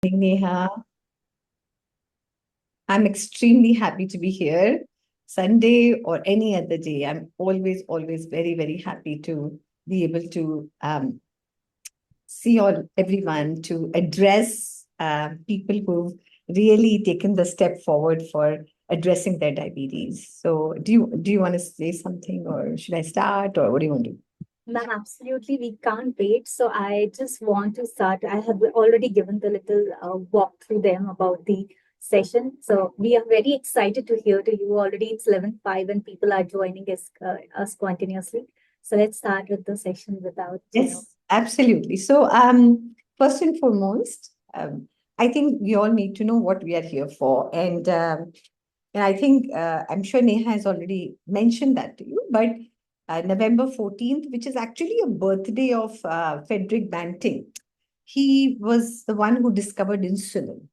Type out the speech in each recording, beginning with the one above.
Neha, I'm extremely happy to be here. Sunday or any other day, I'm always very, very happy to be able to see all everyone to address people who've really taken the step forward for addressing their diabetes. So, do you want to say something, or should I start, or what do you want to do? Ma'am, absolutely. We can't wait. So I just want to start. I have already given the little walk through them about the session. So we are very excited to hear to you. Already it's 11:05 and people are joining us continuously. So let's start with the session without. Yes, absolutely. So, first and foremost, I think we all need to know what we are here for, and I think I'm sure Neha has already mentioned that to you. But November 14th, which is actually a birthday of Frederick Banting, he was the one who discovered insulin.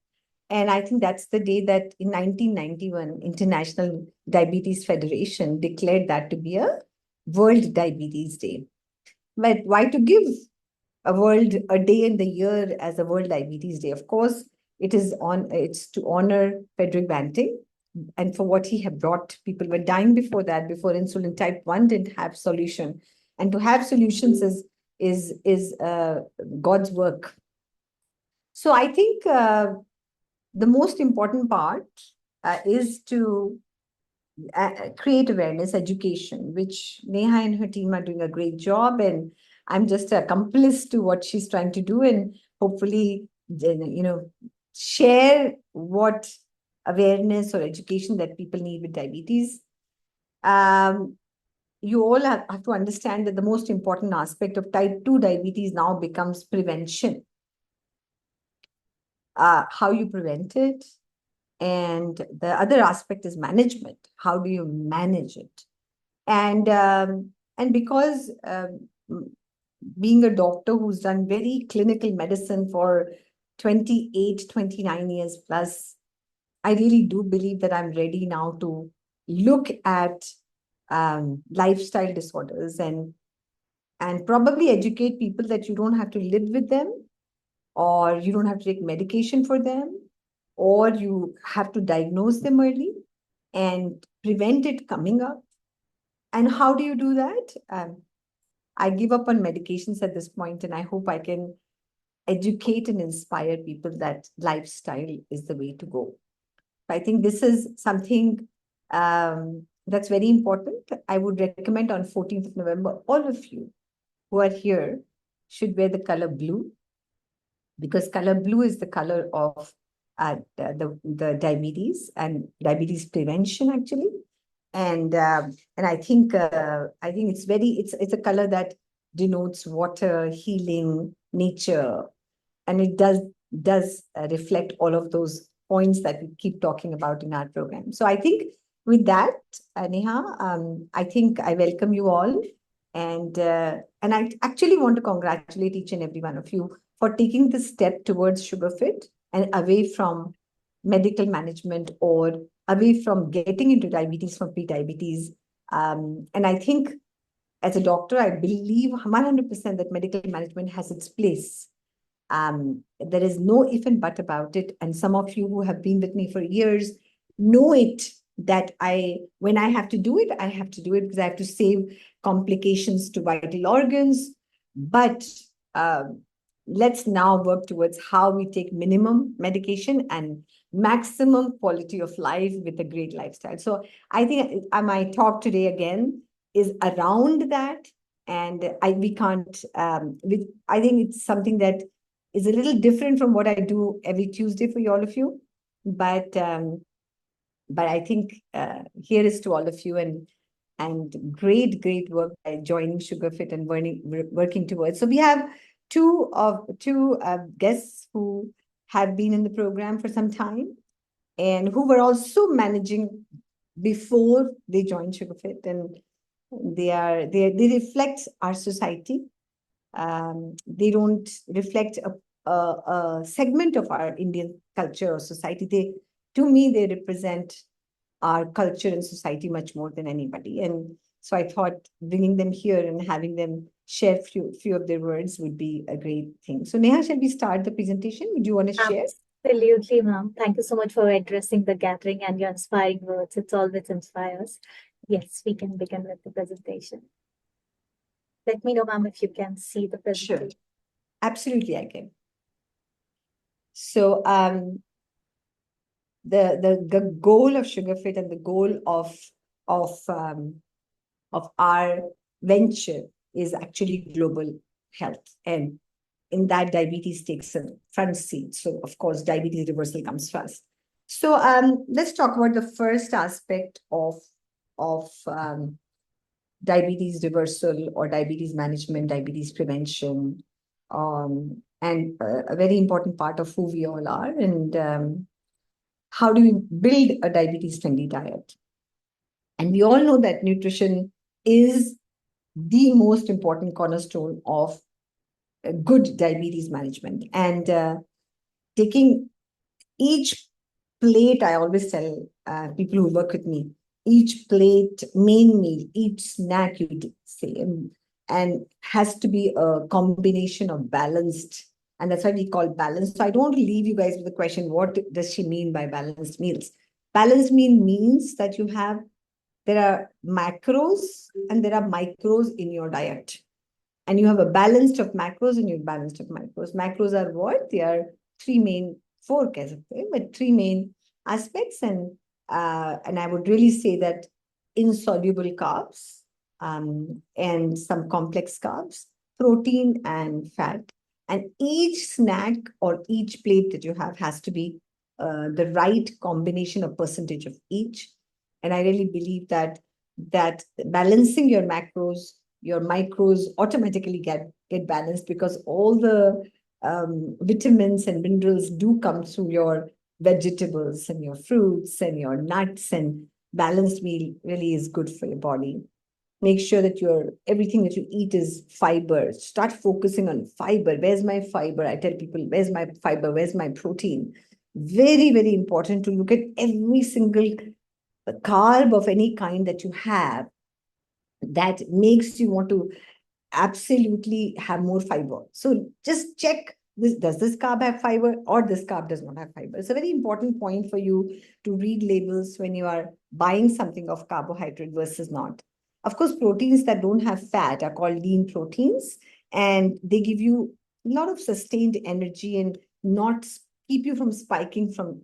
And I think that's the day that in 1991, International Diabetes Federation declared that to be a World Diabetes Day. But why to give a day in the year as a World Diabetes Day? Of course, it's to honor Frederick Banting and for what he had brought. People were dying before that, before insulin type 1 didn't have solution. And to have solutions is God's work. So I think the most important part is to create awareness, education, which Neha and her team are doing a great job. And I'm just an accomplice to what she's trying to do. And hopefully, share what awareness or education that people need with diabetes. Um, you all have to understand that the most important aspect of type 2 diabetes now becomes prevention. How you prevent it, and the other aspect is management. How do you manage it? And because being a doctor who's done very clinical medicine for 28, 29 years plus, I really do believe that I'm ready now to look at lifestyle disorders and probably educate people that you don't have to live with them, or you don't have to take medication for them, or you have to diagnose them early and prevent it coming up. And how do you do that? I give up on medications at this point, and I hope I can educate and inspire people that lifestyle is the way to go. I think this is something that's very important. I would recommend on 14th of November, all of you who are here should wear the color blue, because color blue is the color of the diabetes and diabetes prevention, actually. And I think it's a color that denotes water, healing, nature, and it does reflect all of those points that we keep talking about in our program. So I think with that, Neha, I think I welcome you all, and I actually want to congratulate each and every one of you for taking this step towards sugar fit and away from medical management, or away from getting into diabetes from pre-diabetes. And I think as a doctor, I believe 100% that medical management has its place. There is no if and but about it. And some of you who have been with me for years know it, that when I have to do it, I have to do it because I have to save complications to vital organs. But let's now work towards how we take minimum medication and maximum quality of life with a great lifestyle. So I think my talk today again is around that. And we can't, I think it's something that is a little different from what I do every Tuesday for all of you. But I think here is to all of you, and great work by joining SugarFit and working towards. So we have two guests who have been in the program for some time and who were also managing before they joined SugarFit, and they reflect our society. They don't reflect a segment of our Indian culture or society. To me, they represent our culture and society much more than anybody. And so I thought bringing them here and having them share few of their words would be a great thing. So Neha, shall we start the presentation? Would you want to share? Absolutely, ma'am. Thank you so much for addressing the gathering and your inspiring words. It's always inspires. Yes, we can begin with the presentation. Let me know, ma'am, if you can see the Sure. presentation. Absolutely, I can. So the goal of SugarFit and the goal of our venture is actually global health, and in that diabetes takes a front seat. So of course, diabetes reversal comes first. So let's talk about the first aspect of diabetes reversal or diabetes management, diabetes prevention, and a very important part of who we all are, and how do we build a diabetes friendly diet. And we all know that nutrition is the most important cornerstone of good diabetes management. And taking each plate, I always tell people who work with me, each plate, main meal, each snack you say, and has to be a combination of balanced. And that's why we call balanced. So I don't want to leave you guys with the question, what does she mean by balanced meals? Balanced meal means that there are macros and there are micros in your diet, and you have a balanced of macros and you have balanced of micros. Macros are what? They are three main, four, but three main aspects. And I would really say that insoluble carbs, and some complex carbs, protein and fat. And each snack or each plate that you have has to be the right combination of percentage of each. And I really believe that balancing your micros automatically get balanced, because all the vitamins and minerals do come through your vegetables and your fruits and your nuts, and balanced meal really is good for your body. Make sure that your everything that you eat is fiber. Start focusing on fiber. Where's my fiber? I tell people, where's my fiber? Where's my protein? Very, very important to look at every single carb of any kind that you have that makes you want to absolutely have more fiber. So just check this, does this carb have fiber or this carb does not have fiber? It's a very important point for you to read labels when you are buying something of carbohydrate versus not. Of course, proteins that don't have fat are called lean proteins, and they give you a lot of sustained energy and not keep you from spiking from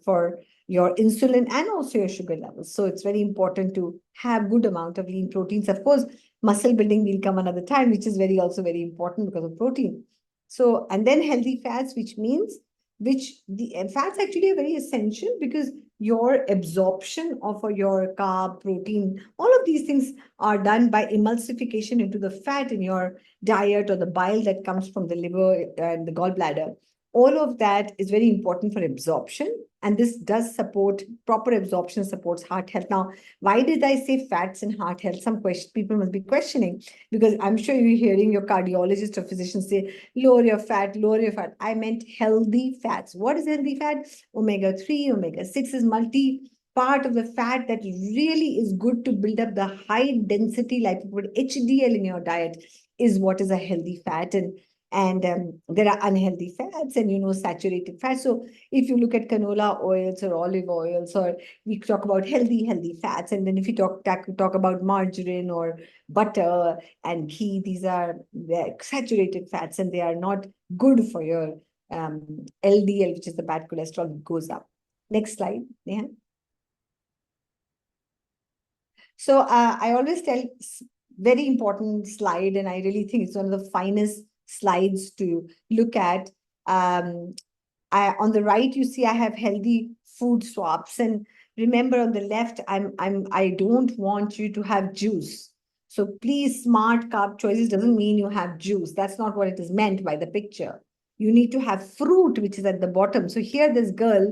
for your insulin and also your sugar levels. So it's very important to have good amount of lean proteins. Of course, muscle building will come another time, which is very also very important because of protein. So, and then healthy fats, which means which the fats actually are very essential, because your absorption of your carb, protein, all of these things are done by emulsification into the fat in your diet, or the bile that comes from the liver and the gallbladder. All of that is very important for absorption, and this does support proper absorption, supports heart health. Now, why did I say fats and heart health? Some people must be questioning, because I'm sure you're hearing your cardiologist or physician say, lower your fat, lower your fat. I meant healthy fats. What is healthy fat? Omega-3, omega-6 is multi part of the fat that really is good to build up the high density lipoprotein. HDL in your diet is what is a healthy fat. And there are unhealthy fats and, saturated fats. So if you look at canola oils or olive oils, or we talk about healthy fats, and then if you talk about margarine or butter and ghee, these are saturated fats, and they are not good for your LDL, which is the bad cholesterol, goes up. Next slide, Neha. So I always tell very important slide, and I really think it's one of the finest slides to look at. On the right, you see I have healthy food swaps, and remember on the left, I don't want you to have juice. So please, smart carb choices doesn't mean you have juice. That's not what it is meant by the picture. You need to have fruit, which is at the bottom. So here, this girl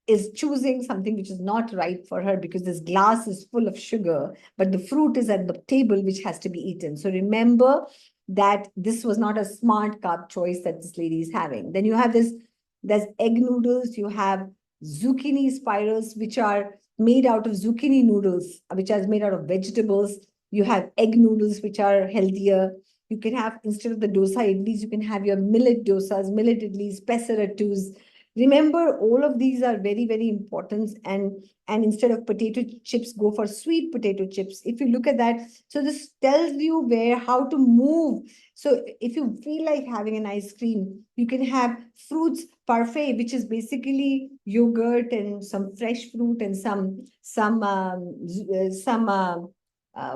is choosing something which is not right for her, because this glass is full of sugar, but the fruit is at the table, which has to be eaten. So remember that this was not a smart carb choice that this lady is having. Then you have there's egg noodles, you have zucchini spirals, which are made out of zucchini noodles, which are made out of vegetables. You have egg noodles, which are healthier. You can have, instead of the dosa idlis, you can have your millet dosas, millet idlis, pesarattus. Remember, all of these are very, very important. And instead of potato chips, go for sweet potato chips. If you look at that, so this tells you where, how to move. So if you feel like having an ice cream, you can have fruits parfait, which is basically yogurt and some fresh fruit and some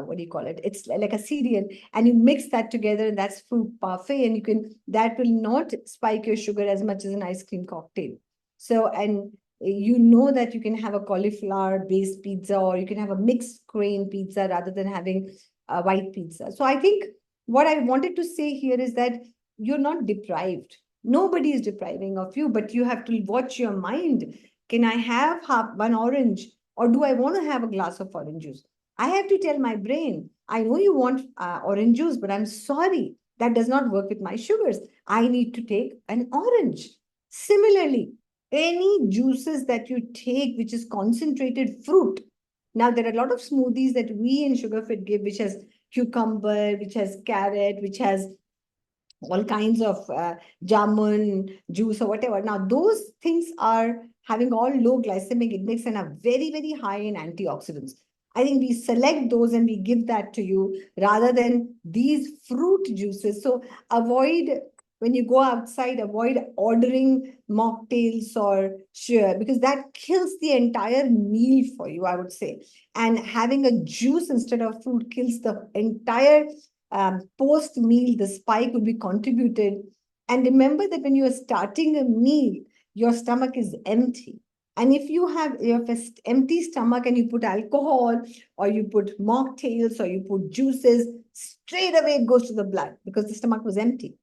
what do you call it? It's like a cereal, and you mix that together, and that's fruit parfait. And you can, that will not spike your sugar as much as an ice cream cocktail. So, and you know that you can have a cauliflower based pizza, or you can have a mixed grain pizza rather than having a white pizza. So I think what I wanted to say here is that you're not deprived. Nobody is depriving of you, but you have to watch your mind. Can I have half one orange, or do I want to have a glass of orange juice? I have to tell my brain, I know you want orange juice, but I'm sorry, that does not work with my sugars. I need to take an orange. Similarly, any juices that you take, which is concentrated fruit. Now, there are a lot of smoothies that we in SugarFit give, which has cucumber, which has carrot, which has all kinds of jamun juice or whatever. Now, those things are having all low glycemic index and are very, very high in antioxidants. I think we select those and we give that to you rather than these fruit juices. So avoid, when you go outside, avoid ordering mocktails or sure, because that kills the entire meal for you, I would say. And having a juice instead of fruit kills the entire post meal, the spike would be contributed. And remember that when you are starting a meal, your stomach is empty. And if you have your empty stomach and you put alcohol, or you put mocktails, or you put juices, straight away it goes to the blood because the stomach was empty.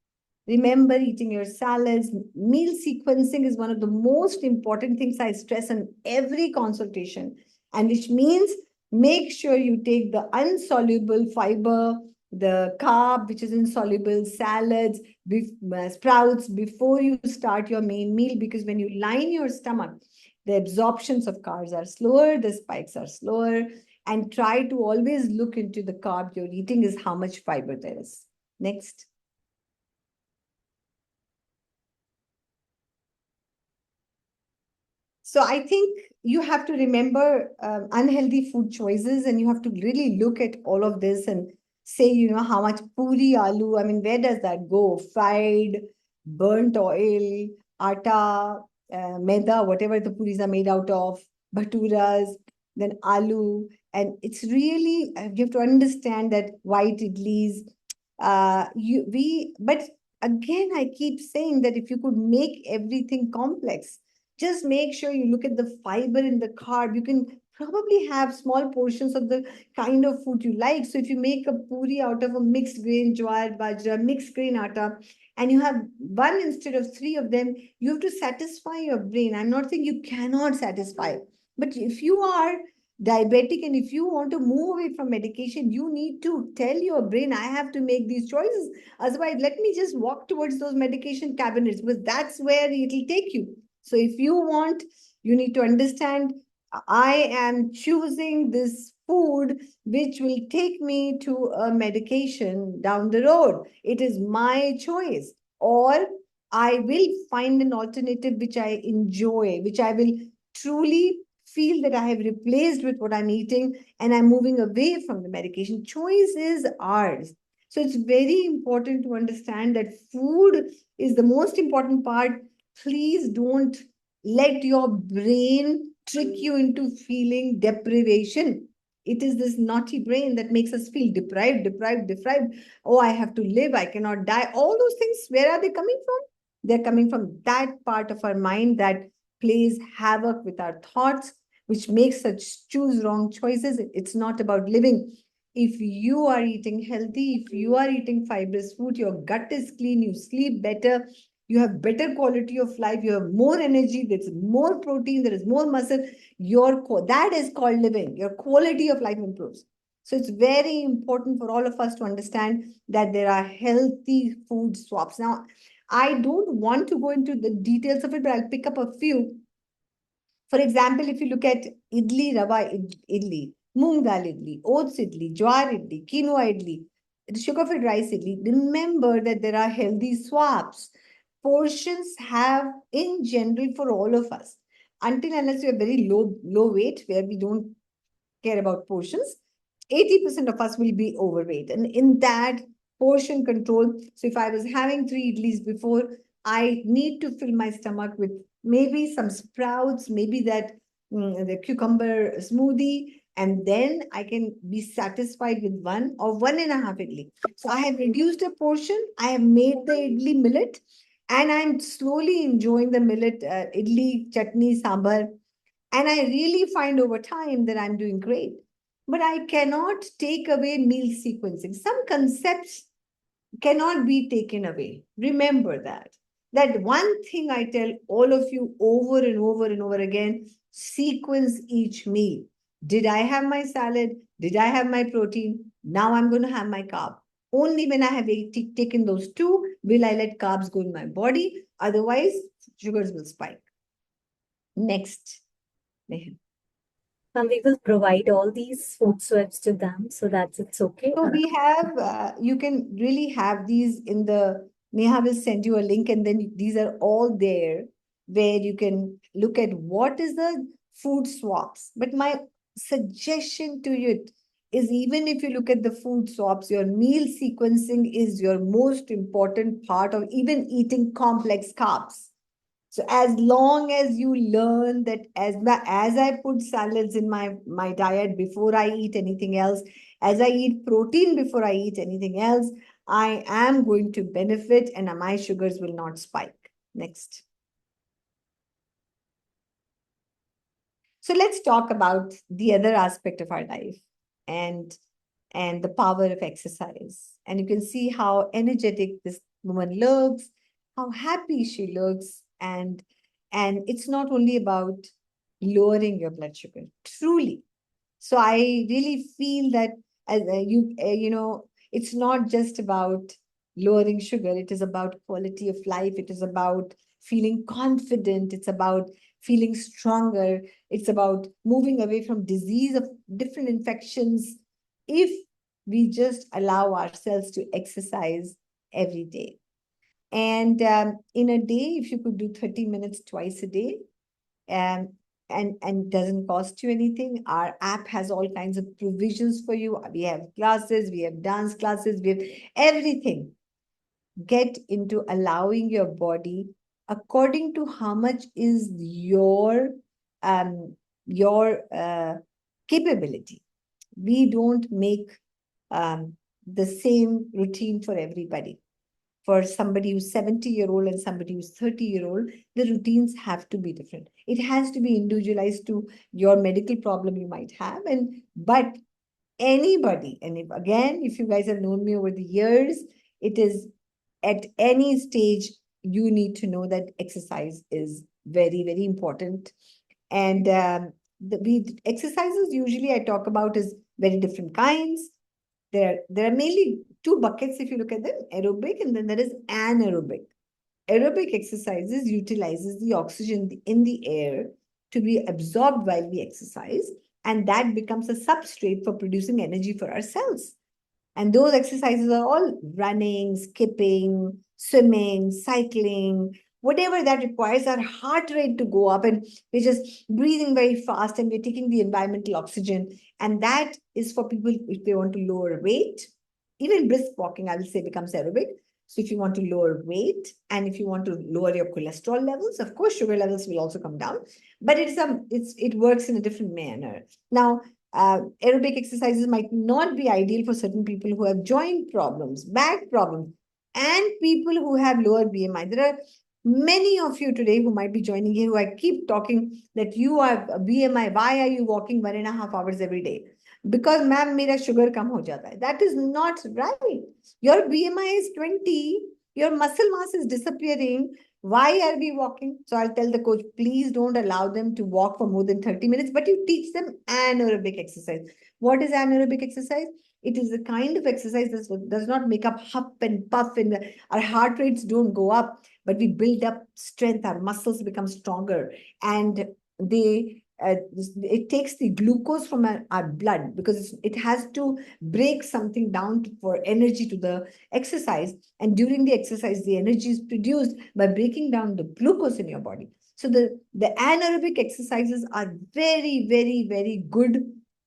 Remember eating your salads. Meal sequencing is one of the most important things I stress in every consultation, and which means make sure you take the insoluble fiber, the carb, which is insoluble, salads, sprouts before you start your main meal, because when you line your stomach, the absorptions of carbs are slower, the spikes are slower, and try to always look into the carb you're eating is how much fiber there is. Next. So I think you have to remember unhealthy food choices, and you have to really look at all of this and say, how much puri aloo, I mean, where does that go? Fried, burnt oil, atta, maida, whatever the puris are made out of, bhaturas, then aloo. And it's really, you have to understand that white idlis, but again, I keep saying that if you could make everything complex, just make sure you look at the fiber in the carb. You can probably have small portions of the kind of food you like. So if you make a puri out of a mixed grain, jowar, bajra, mixed grain atta, and you have one instead of three of them, you have to satisfy your brain. I'm not saying you cannot satisfy, but if you are diabetic and if you want to move away from medication, you need to tell your brain, I have to make these choices. Otherwise, let me just walk towards those medication cabinets, because that's where it'll take you. So if you want, you need to understand, I am choosing this food which will take me to a medication down the road. It is my choice. Or I will find an alternative which I enjoy, which I will truly feel that I have replaced with what I'm eating, and I'm moving away from the medication. Choice is ours. So it's very important to understand that food is the most important part. Please don't let your brain trick you into feeling deprivation. It is this naughty brain that makes us feel deprived, deprived, deprived. Oh, I have to live, I cannot die. All those things, where are they coming from? They're coming from that part of our mind that plays havoc with our thoughts, which makes us choose wrong choices. It's not about living. If you are eating healthy, if you are eating fibrous food, your gut is clean, you sleep better, you have better quality of life, you have more energy, there's more protein, there is more muscle, that is called living. Your quality of life improves. So it's very important for all of us to understand that there are healthy food swaps. Now, I don't want to go into the details of it, but I'll pick up a few. For example, if you look at idli, rava idli, moong dal idli, oats idli, jowar idli, quinoa idli, sugar-free rice idli, remember that there are healthy swaps. Portions have, in general, for all of us, until unless you're very low weight, where we don't care about portions, 80% of us will be overweight. And in that portion control, so if I was having three idlis before, I need to fill my stomach with maybe some sprouts, maybe that the cucumber smoothie, and then I can be satisfied with one or one and a half idli. So I have reduced a portion, I have made the idli millet, and I'm slowly enjoying the millet idli, chutney, sambar, and I really find over time that I'm doing great. But I cannot take away meal sequencing. Some concepts cannot be taken away. Remember that. That one thing I tell all of you over and over and over again, sequence each meal. Did I have my salad? Did I have my protein? Now I'm going to have my carb. Only when I have taken those two will I let carbs go in my body. Otherwise, sugars will spike. Next. And we will provide all these food swaps to them so that it's okay. So we have, you can really have these in the, Neha will send you a link, and then these are all there where you can look at what is the food swaps. But my suggestion to you is, even if you look at the food swaps, your meal sequencing is your most important part of even eating complex carbs. So as long as you learn that, as I put salads in my diet before I eat anything else, as I eat protein before I eat anything else, I am going to benefit and my sugars will not spike. Next. So let's talk about the other aspect of our life, and the power of exercise. And you can see how energetic this woman looks, how happy she looks, and it's not only about lowering your blood sugar, truly. So I really feel that, as you know, it's not just about lowering sugar. It is about quality of life. It is about feeling confident. It's about feeling stronger. It's about moving away from disease of different infections. If we just allow ourselves to exercise every day. And in a day, if you could do 30 minutes twice a day, um, and doesn't cost you anything. Our app has all kinds of provisions for you. We have classes, we have dance classes, we have everything. Get into allowing your body according to how much is um your capability. We don't make the same routine for everybody. For somebody who's 70-year-old and somebody who's 30-year-old, the routines have to be different. It has to be individualized to your medical problem you might have. But anybody, and if you guys have known me over the years, it is at any stage, you need to know that exercise is very, very important. And the exercises usually I talk about is very different kinds. There are mainly two buckets if you look at them, aerobic, and then there is anaerobic. Aerobic exercises utilizes the oxygen in the air to be absorbed while we exercise, and that becomes a substrate for producing energy for our cells. And those exercises are all running, skipping, swimming, cycling, whatever that requires our heart rate to go up. And we're just breathing very fast and we're taking the environmental oxygen. And that is for people if they want to lower weight. Even brisk walking, I will say, becomes aerobic. So if you want to lower weight and if you want to lower your cholesterol levels, of course, sugar levels will also come down. But it works in a different manner. Now, aerobic exercises might not be ideal for certain people who have joint problems, back problems, and people who have lower BMI. There are many of you today who might be joining here who I keep talking that you have a BMI. Why are you walking 1.5 hours every day? Because ma'am, mera sugar kam ho jata hai. That is not right. Your BMI is 20. Your muscle mass is disappearing. Why are we walking? So I'll tell the coach, please don't allow them to walk for more than 30 minutes, but you teach them anaerobic exercise. What is anaerobic exercise? It is the kind of exercise that does not make up huff and puff, and our heart rates don't go up, but we build up strength. Our muscles become stronger, and they it takes the glucose from our blood because it has to break something down for energy to the exercise. And during the exercise, the energy is produced by breaking down the glucose in your body. So the anaerobic exercises are very, very, very good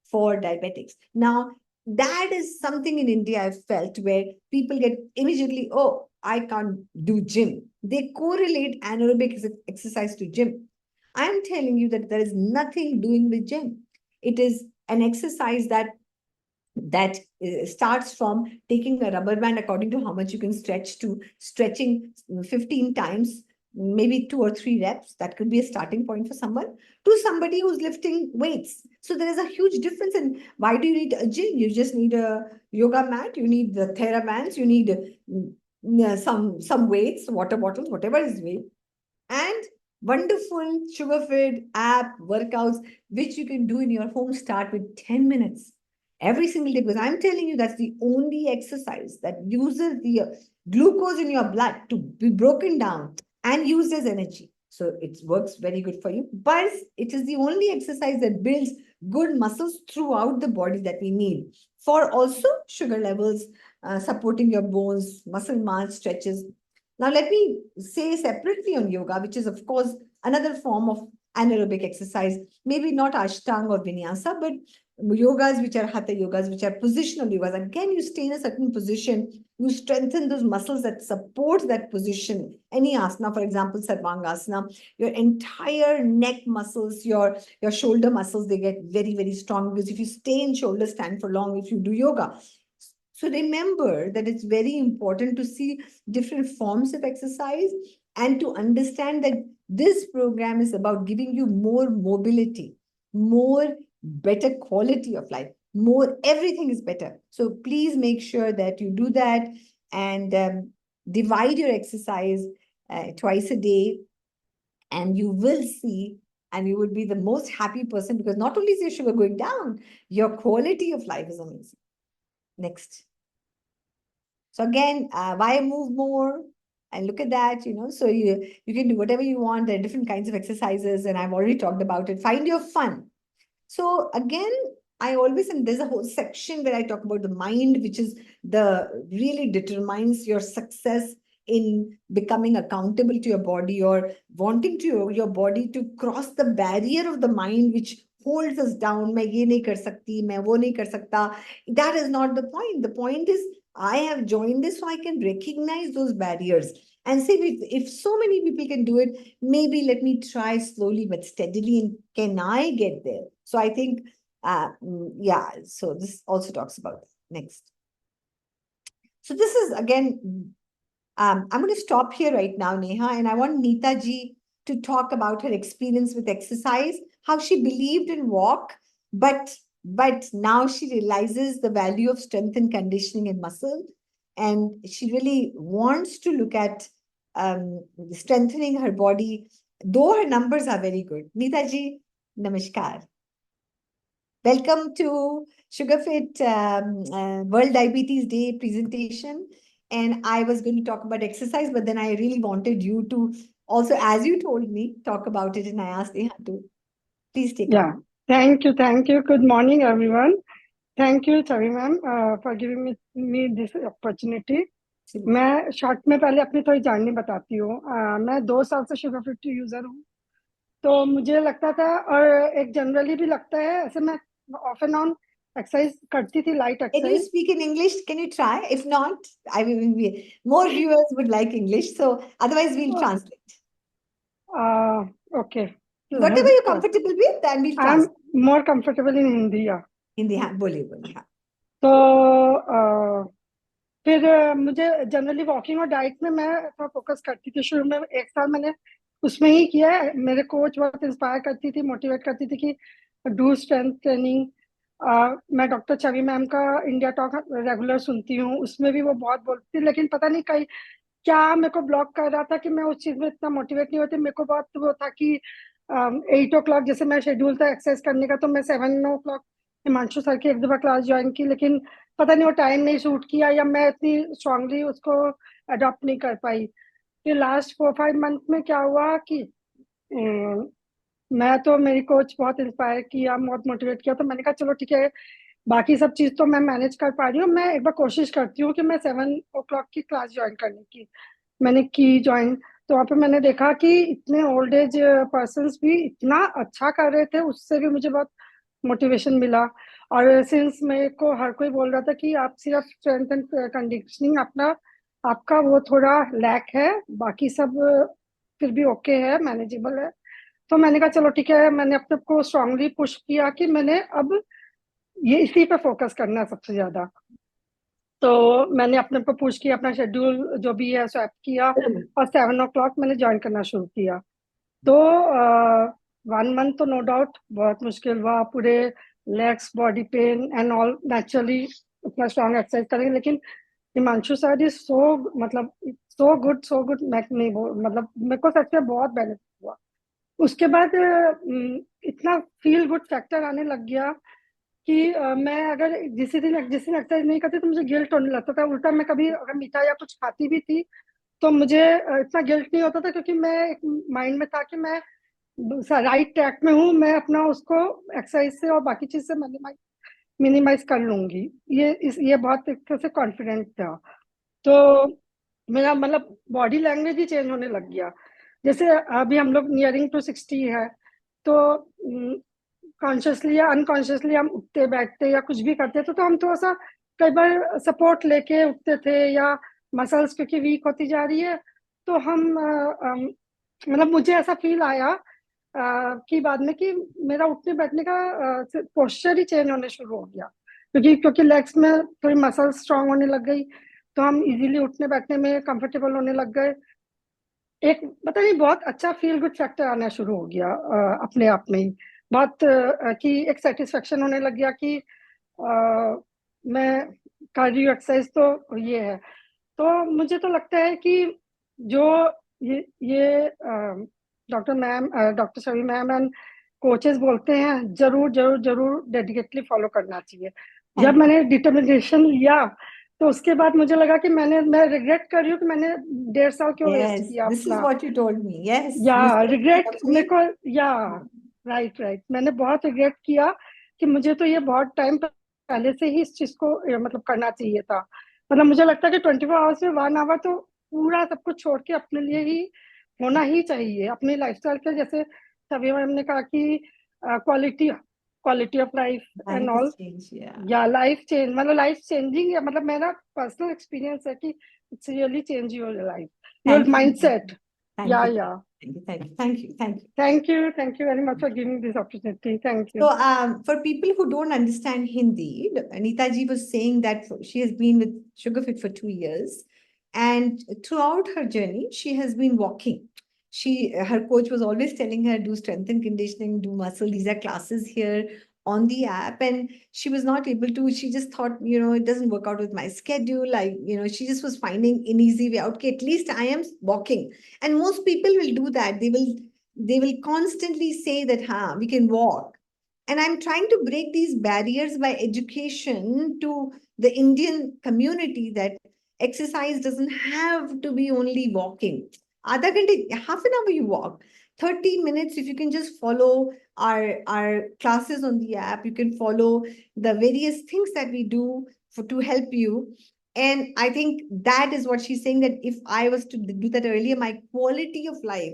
for diabetics. Now, that is something in India I've felt where people get immediately, oh, I can't do gym. They correlate anaerobic exercise to gym. I'm telling you that there is nothing doing with gym. It is an exercise that starts from taking a rubber band according to how much you can stretch to stretching 15 times, maybe 2 or 3 reps. That could be a starting point for someone, to somebody who's lifting weights. So there is a huge difference. And why do you need a gym? You just need a yoga mat, you need the therabands, you need some weights, water bottles, whatever is weight, and wonderful sugar-fed app workouts, which you can do in your home. Start with 10 minutes every single day, because I'm telling you that's the only exercise that uses the glucose in your blood to be broken down and used as energy. So it works very good for you. But it is the only exercise that builds good muscles throughout the body that we need for also sugar levels, supporting your bones, muscle mass, stretches. Now, let me say separately on yoga, which is, of course, another form of anaerobic exercise, maybe not Ashtanga or Vinyasa, but yogas which are Hatha yogas, which are positional yogas. Again, you stay in a certain position, you strengthen those muscles that support that position. Any asana, for example, Sarvangasana, your entire neck muscles, your shoulder muscles, they get very, very strong, because if you stay in shoulder stand for long, if you do yoga. So remember that it's very important to see different forms of exercise and to understand that this program is about giving you more mobility, more better quality of life, more everything is better. So please make sure that you do that, and divide your exercise twice a day, and you will see, and you will be the most happy person, because not only is your sugar going down, your quality of life is amazing. Next. So again, why move more? And look at that, so you can do whatever you want. There are different kinds of exercises, and I've already talked about it. Find your fun. So again, I always, and there's a whole section where I talk about the mind, which is really determines your success in becoming accountable to your body, or wanting to your body to cross the barrier of the mind, which holds us down. मैं ये नहीं कर सकती, मैं वो नहीं कर सकता. That is not the point. The point is, I have joined this so I can recognize those barriers and say, if so many people can do it, maybe let me try slowly but steadily, and can I get there? So I think, yeah, so this also talks about that. Next. So this is again, I'm going to stop here right now, Neha, and I want Neeta ji to talk about her experience with exercise, how she believed in walk, but now she realizes the value of strength and conditioning in muscle, and she really wants to look at strengthening her body, though her numbers are very good. Neeta ji, namaskar. Welcome to SugarFit World Diabetes Day presentation. And I was going to talk about exercise, but then I really wanted you to also, as you told me, talk about it. And I asked Neha to please take Yeah, up. thank you, thank you. Good morning, everyone. Thank you, Chhavi ma'am, for giving me this opportunity. मैं short में पहले अपनी थोड़ी journey बताती हूँ। मैं 2 साल से शुगर फिट यूजर हूँ। तो मुझे लगता था, और एक जनरली भी लगता है, ऐसे मैं ऑफ एंड ऑन एक्सरसाइज करती थी, light Can you exercise. speak in English? Can you try? If not, I will be more viewers would like English. So otherwise, we'll translate. Okay, Whatever you're comfortable with, then we'll I am translate. More comfortable in Hindi. या Hindi, हाँ, बोलिए बोलिए, हाँ. तो फिर मुझे generally walking और diet में मैं थोड़ा फोकस करती थी। शुरू में 1 साल मैंने उसमें ही किया है। मेरे कोच बहुत इंस्पायर करती थी, मोटिवेट करती थी कि डू स्ट्रेंथ ट्रेनिंग। मैं डॉक्टर छवि मैम का इंडिया टॉक रेगुलर सुनती हूँ, उसमें भी वो बहुत बोलती थी। लेकिन पता नहीं कहीं क्या मेरे को ब्लॉक कर रहा था कि मैं उस चीज में इतना मोटिवेट नहीं होती। मेरे को बहुत वो था कि 8 o'clock जैसे मैं शेड्यूल था एक्सरसाइज करने का, तो मैं 7 o'clock हिमांशु सर की एक दफा क्लास ज्वाइन की, लेकिन पता नहीं वो टाइम नहीं सूट किया, या मैं इतनी स्ट्रांगली उसको अडॉप्ट नहीं कर पाई। फिर लास्ट 4-5 मंथ में क्या हुआ कि मैं तो मेरी कोच बहुत इंस्पायर किया, बहुत मोटिवेट किया, तो मैंने कहा चलो ठीक है, बाकी सब चीज तो मैं मैनेज कर पा रही हूँ, मैं एक बार कोशिश करती हूँ कि मैं 7 o'clock की क्लास ज्वाइन करने की। मैंने की ज्वाइन, तो वहाँ पे मैंने देखा कि इतने ओल्ड एज पर्सन्स भी इतना अच्छा कर रहे थे, उससे भी मुझे बहुत मोटिवेशन मिला। और सिंस मेरे को हर कोई बोल रहा था कि आप सिर्फ स्ट्रेंथ एंड कंडीशनिंग अपना, आपका वो थोड़ा लैक है, बाकी सब फिर भी ओके है, मैनेजेबल है। तो मैंने कहा चलो ठीक है, मैंने अपने को स्ट्रांगली पुश किया कि मैंने अब ये इसी पे फोकस करना है सबसे ज्यादा। तो मैंने अपने को पुश किया, अपना शेड्यूल जो भी है स्वैप किया, और 7 o'clock मैंने ज्वाइन करना शुरू किया। तो 1 month तो नो डाउट बहुत मुश्किल हुआ, पूरे legs body pain and all, naturally उतना स्ट्रॉन्ग एक्सरसाइज करेंगे, लेकिन हिमांशु सर इज सो, मतलब सो गुड, सो गुड। मैं नहीं मतलब मेरे को सच में बहुत बेनिफिट हुआ। उसके बाद इतना फील गुड फैक्टर आने लग गया कि मैं अगर जिस दिन एक्सरसाइज नहीं करती तो मुझे गिल्ट होने लगता था। उल्टा मैं कभी अगर मीठा या कुछ खाती भी थी तो मुझे इतना गिल्ट नहीं होता था, क्योंकि मैं एक माइंड में था कि मैं राइट ट्रैक में हूँ, मैं अपना उसको एक्सरसाइज से और बाकी चीज से मिनिमाइज कर लूंगी। ये बहुत एक तरह से कॉन्फिडेंट था। तो मेरा मतलब बॉडी लैंग्वेज ही चेंज होने लग गया। जैसे अभी हम लोग नियरिंग टू 60 है, तो कॉन्शियसली या अनकॉन्शियसली हम उठते बैठते या कुछ भी करते थे तो हम थोड़ा सा कई बार सपोर्ट लेके उठते थे, या मसल्स क्योंकि वीक होती जा रही है तो हम मतलब मुझे ऐसा फील आया कि बाद में कि मेरा उठने बैठने का पोस्चर ही चेंज होने शुरू हो गया, क्योंकि लेग्स में थोड़ी मसल स्ट्रांग होने लग गई, तो हम इजीली उठने बैठने में कंफर्टेबल होने लग गए। एक पता नहीं बहुत अच्छा फील गुड फैक्टर आना शुरू हो गया अपने आप में ही। बहुत कि एक सेटिस्फेक्शन होने लग गया कि मैं कर रही हूँ एक्सरसाइज, तो ये है। तो मुझे तो लगता है कि जो ये doctor ma'am, doctor Shavi ma'am and coaches बोलते हैं, जरूर जरूर जरूर डेडिकेटली फॉलो करना चाहिए। जब थैंक मैंने डिटर्मिनेशन लिया तो उसके बाद मुझे लगा कि मैं रिग्रेट कर रही हूँ कि मैंने 1.5 साल क्यों वेस्ट Yes, किया this is अपना। what you told me. Yes, या you said it in regret a मेरे way. को, या राइट राइट, मैंने बहुत रिग्रेट किया कि मुझे तो ये बहुत टाइम पहले से ही इस चीज को मतलब करना चाहिए था। मतलब मुझे लगता है कि 24 आवर्स में 1 आवर तो पूरा सब कुछ छोड़ के अपने लिए ही होना ही चाहिए, अपनी लाइफस्टाइल के। जैसे सभी मैम ने कहा कि quality quality of life and Life all, has changed, yeah. या लाइफ चेंज, मतलब लाइफ चेंजिंग है, मतलब मेरा पर्सनल एक्सपीरियंस है कि it's really change your life, your Thank you. Mindset. Thank या you. या Thank you. Thank you. Thank you. Thank you. Thank you very much for giving this opportunity. Thank So, you. for people who don't understand Hindi, Anita ji was saying that she has been with Sugarfit for 2 years, and throughout her journey, she has been walking. Her coach was always telling her, do strength and conditioning, do muscle. These are classes here on the app, and she was not able to. She just thought, it doesn't work out with my schedule. Like, she just was finding an easy way out. Okay, at least I am walking, and most people will do that. They will constantly say that, we can walk, and I'm trying to break these barriers by education to the Indian community that exercise doesn't have to be only walking. Adha ghante, half an hour you walk. 30 minutes, if you can just follow our classes on the app, you can follow the various things that we do to help you. And I think that is what she's saying, that if I was to do that earlier, my quality of life,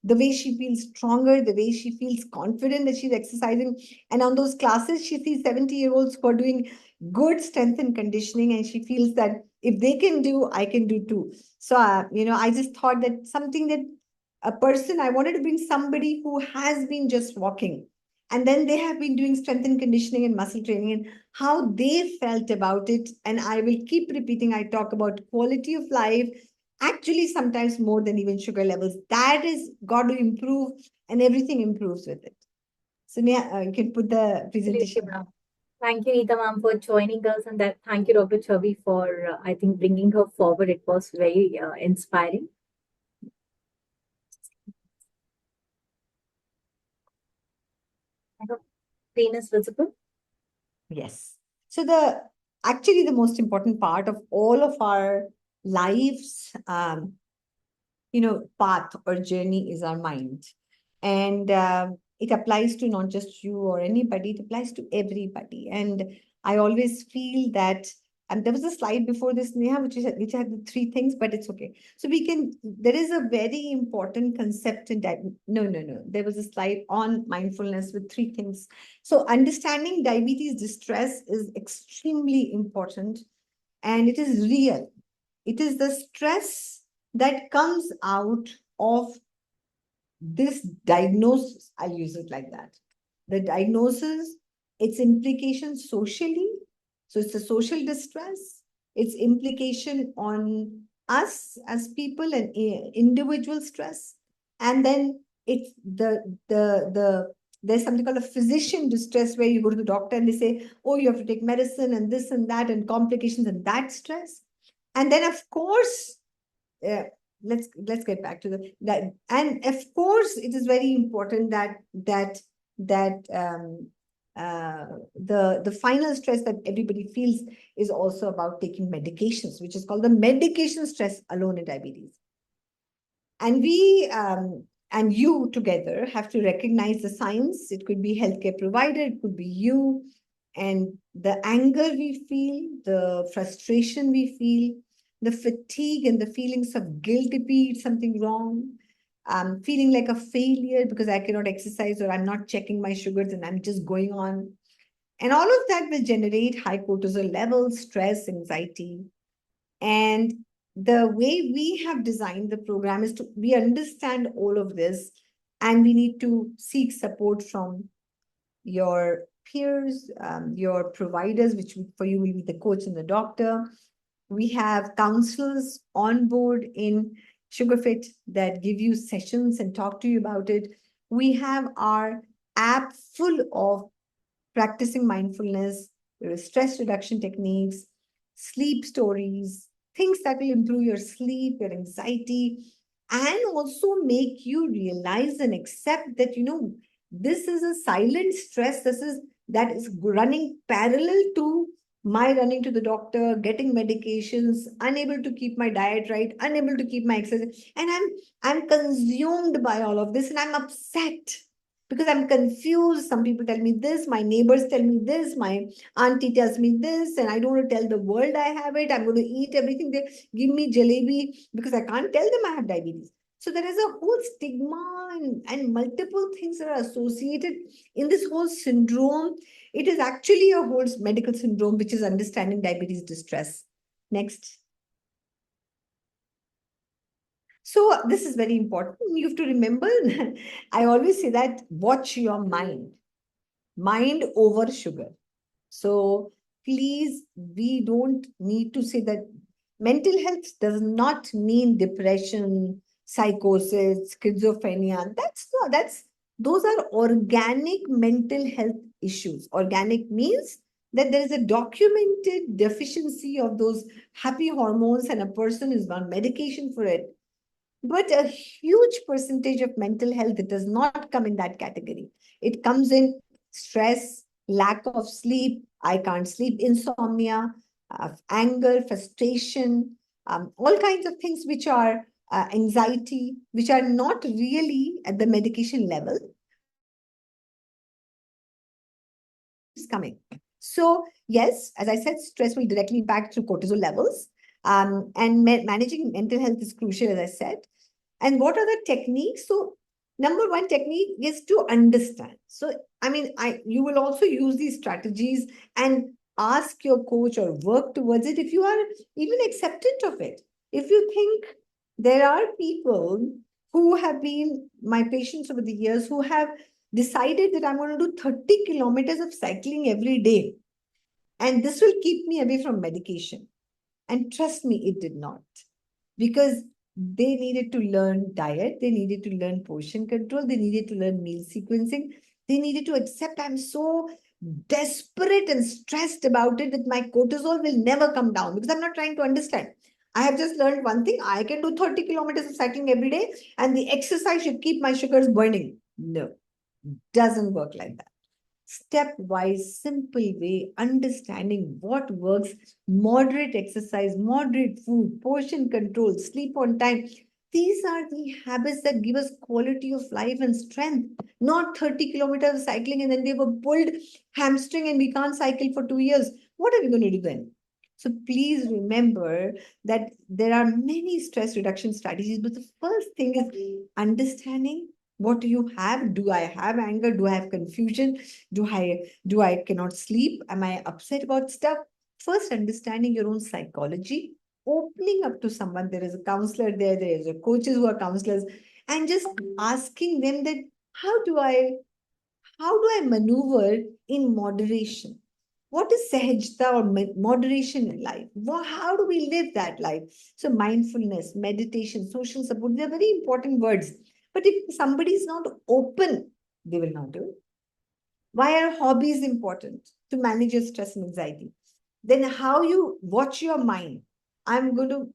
the way she feels stronger, the way she feels confident that she's exercising. And on those classes, she sees 70-year-olds who are doing good strength and conditioning, and she feels that if they can do, I can do too. So, I just thought that something that I wanted to bring somebody who has been just walking. And then they have been doing strength and conditioning and muscle training and how they felt about it. And I will keep repeating, I talk about quality of life, actually sometimes more than even sugar levels. That is got to improve, and everything improves with it. So you can put the Absolutely, presentation. ma'am. Thank you, Neeta ma'am, for joining us, and that thank you, Dr. Chhavi, for I think bringing her forward. It was very inspiring. I hope screen is visible. Yes. So the most important part of all of our lives, path or journey is our mind. And it applies to not just you or anybody, it applies to everybody. And I always feel that, and there was a slide before this, Neha, which had the three things, but it's okay. So there is a very important concept in that. No. There was a slide on mindfulness with three things. So understanding diabetes distress is extremely important, and it is real. It is the stress that comes out of this diagnosis. I'll use it like that. The diagnosis, its implications socially. So it's a social distress, its implication on us as people and individual stress. And then it's there's something called a physician distress, where you go to the doctor and they say, oh, you have to take medicine and this and that and complications and that stress. And then, of course, uh, let's get back to that. And of course, it is very important that the final stress that everybody feels is also about taking medications, which is called the medication stress alone in diabetes. And and you together have to recognize the science. It could be healthcare provider, it could be you, and the anger we feel, the frustration we feel, the fatigue and the feelings of guilt if we eat something wrong, feeling like a failure because I cannot exercise or I'm not checking my sugars and I'm just going on. And all of that will generate high cortisol levels, stress, anxiety. And the way we have designed the program is we understand all of this, and we need to seek support from your peers, your providers, which for you will be the coach and the doctor. We have counselors on board in SugarFit that give you sessions and talk to you about it. We have our app full of practicing mindfulness, stress reduction techniques, sleep stories, things that will improve your sleep, your anxiety, and also make you realize and accept that, this is a silent stress. That is running parallel to my running to the doctor, getting medications, unable to keep my diet right, unable to keep my exercise. And I'm consumed by all of this, and I'm upset because I'm confused. Some people tell me this, my neighbors tell me this, my auntie tells me this, and I don't want to tell the world I have it. I'm going to eat everything they give me jalebi because I can't tell them I have diabetes. So there is a whole stigma and multiple things that are associated in this whole syndrome. It is actually a whole medical syndrome, which is understanding diabetes distress. Next. So this is very important. You have to remember, I always say that watch your mind over sugar. So please, we don't need to say that mental health does not mean depression, psychosis, schizophrenia. Those are organic mental health issues. Organic means that there is a documented deficiency of those happy hormones and a person is on medication for it. But a huge percentage of mental health, it does not come in that category. It comes in stress, lack of sleep, I can't sleep, insomnia, anger, frustration, all kinds of things which are anxiety, which are not really at the medication level, but keeps coming. So yes, as I said, stress will directly impact through cortisol levels. And managing mental health is crucial, as I said. And what are the techniques? So number one technique is to understand. So, I mean, you will also use these strategies and ask your coach or work towards it if you are even acceptant of it. If you think there are people who have been my patients over the years who have decided that I'm going to do 30 kilometers of cycling every day, and this will keep me away from medication. And trust me, it did not, because they needed to learn diet, they needed to learn portion control, they needed to learn meal sequencing, they needed to accept I'm so desperate and stressed about it that my cortisol will never come down because I'm not trying to understand. I have just learned one thing: I can do 30 kilometers of cycling every day, and the exercise should keep my sugars burning. No, doesn't work like that. Stepwise, simple way, understanding what works, moderate exercise, moderate food, portion control, sleep on time. These are the habits that give us quality of life and strength, not 30 kilometers of cycling and then we have a pulled hamstring and we can't cycle for 2 years. What are we going to do then? So please remember that there are many stress reduction strategies, but the first thing is understanding what do you have? Do I have anger? Do I have confusion? Do I cannot sleep? Am I upset about stuff? First, understanding your own psychology, opening up to someone. There is a counselor there is a coaches who are counselors, and just asking them that how do I maneuver in moderation? What is sahajta or moderation in life? How do we live that life? So mindfulness, meditation, social support, they're very important words. But if somebody is not open, they will not do it. Why are hobbies important? To manage your stress and anxiety. Then how you watch your mind. I'm going to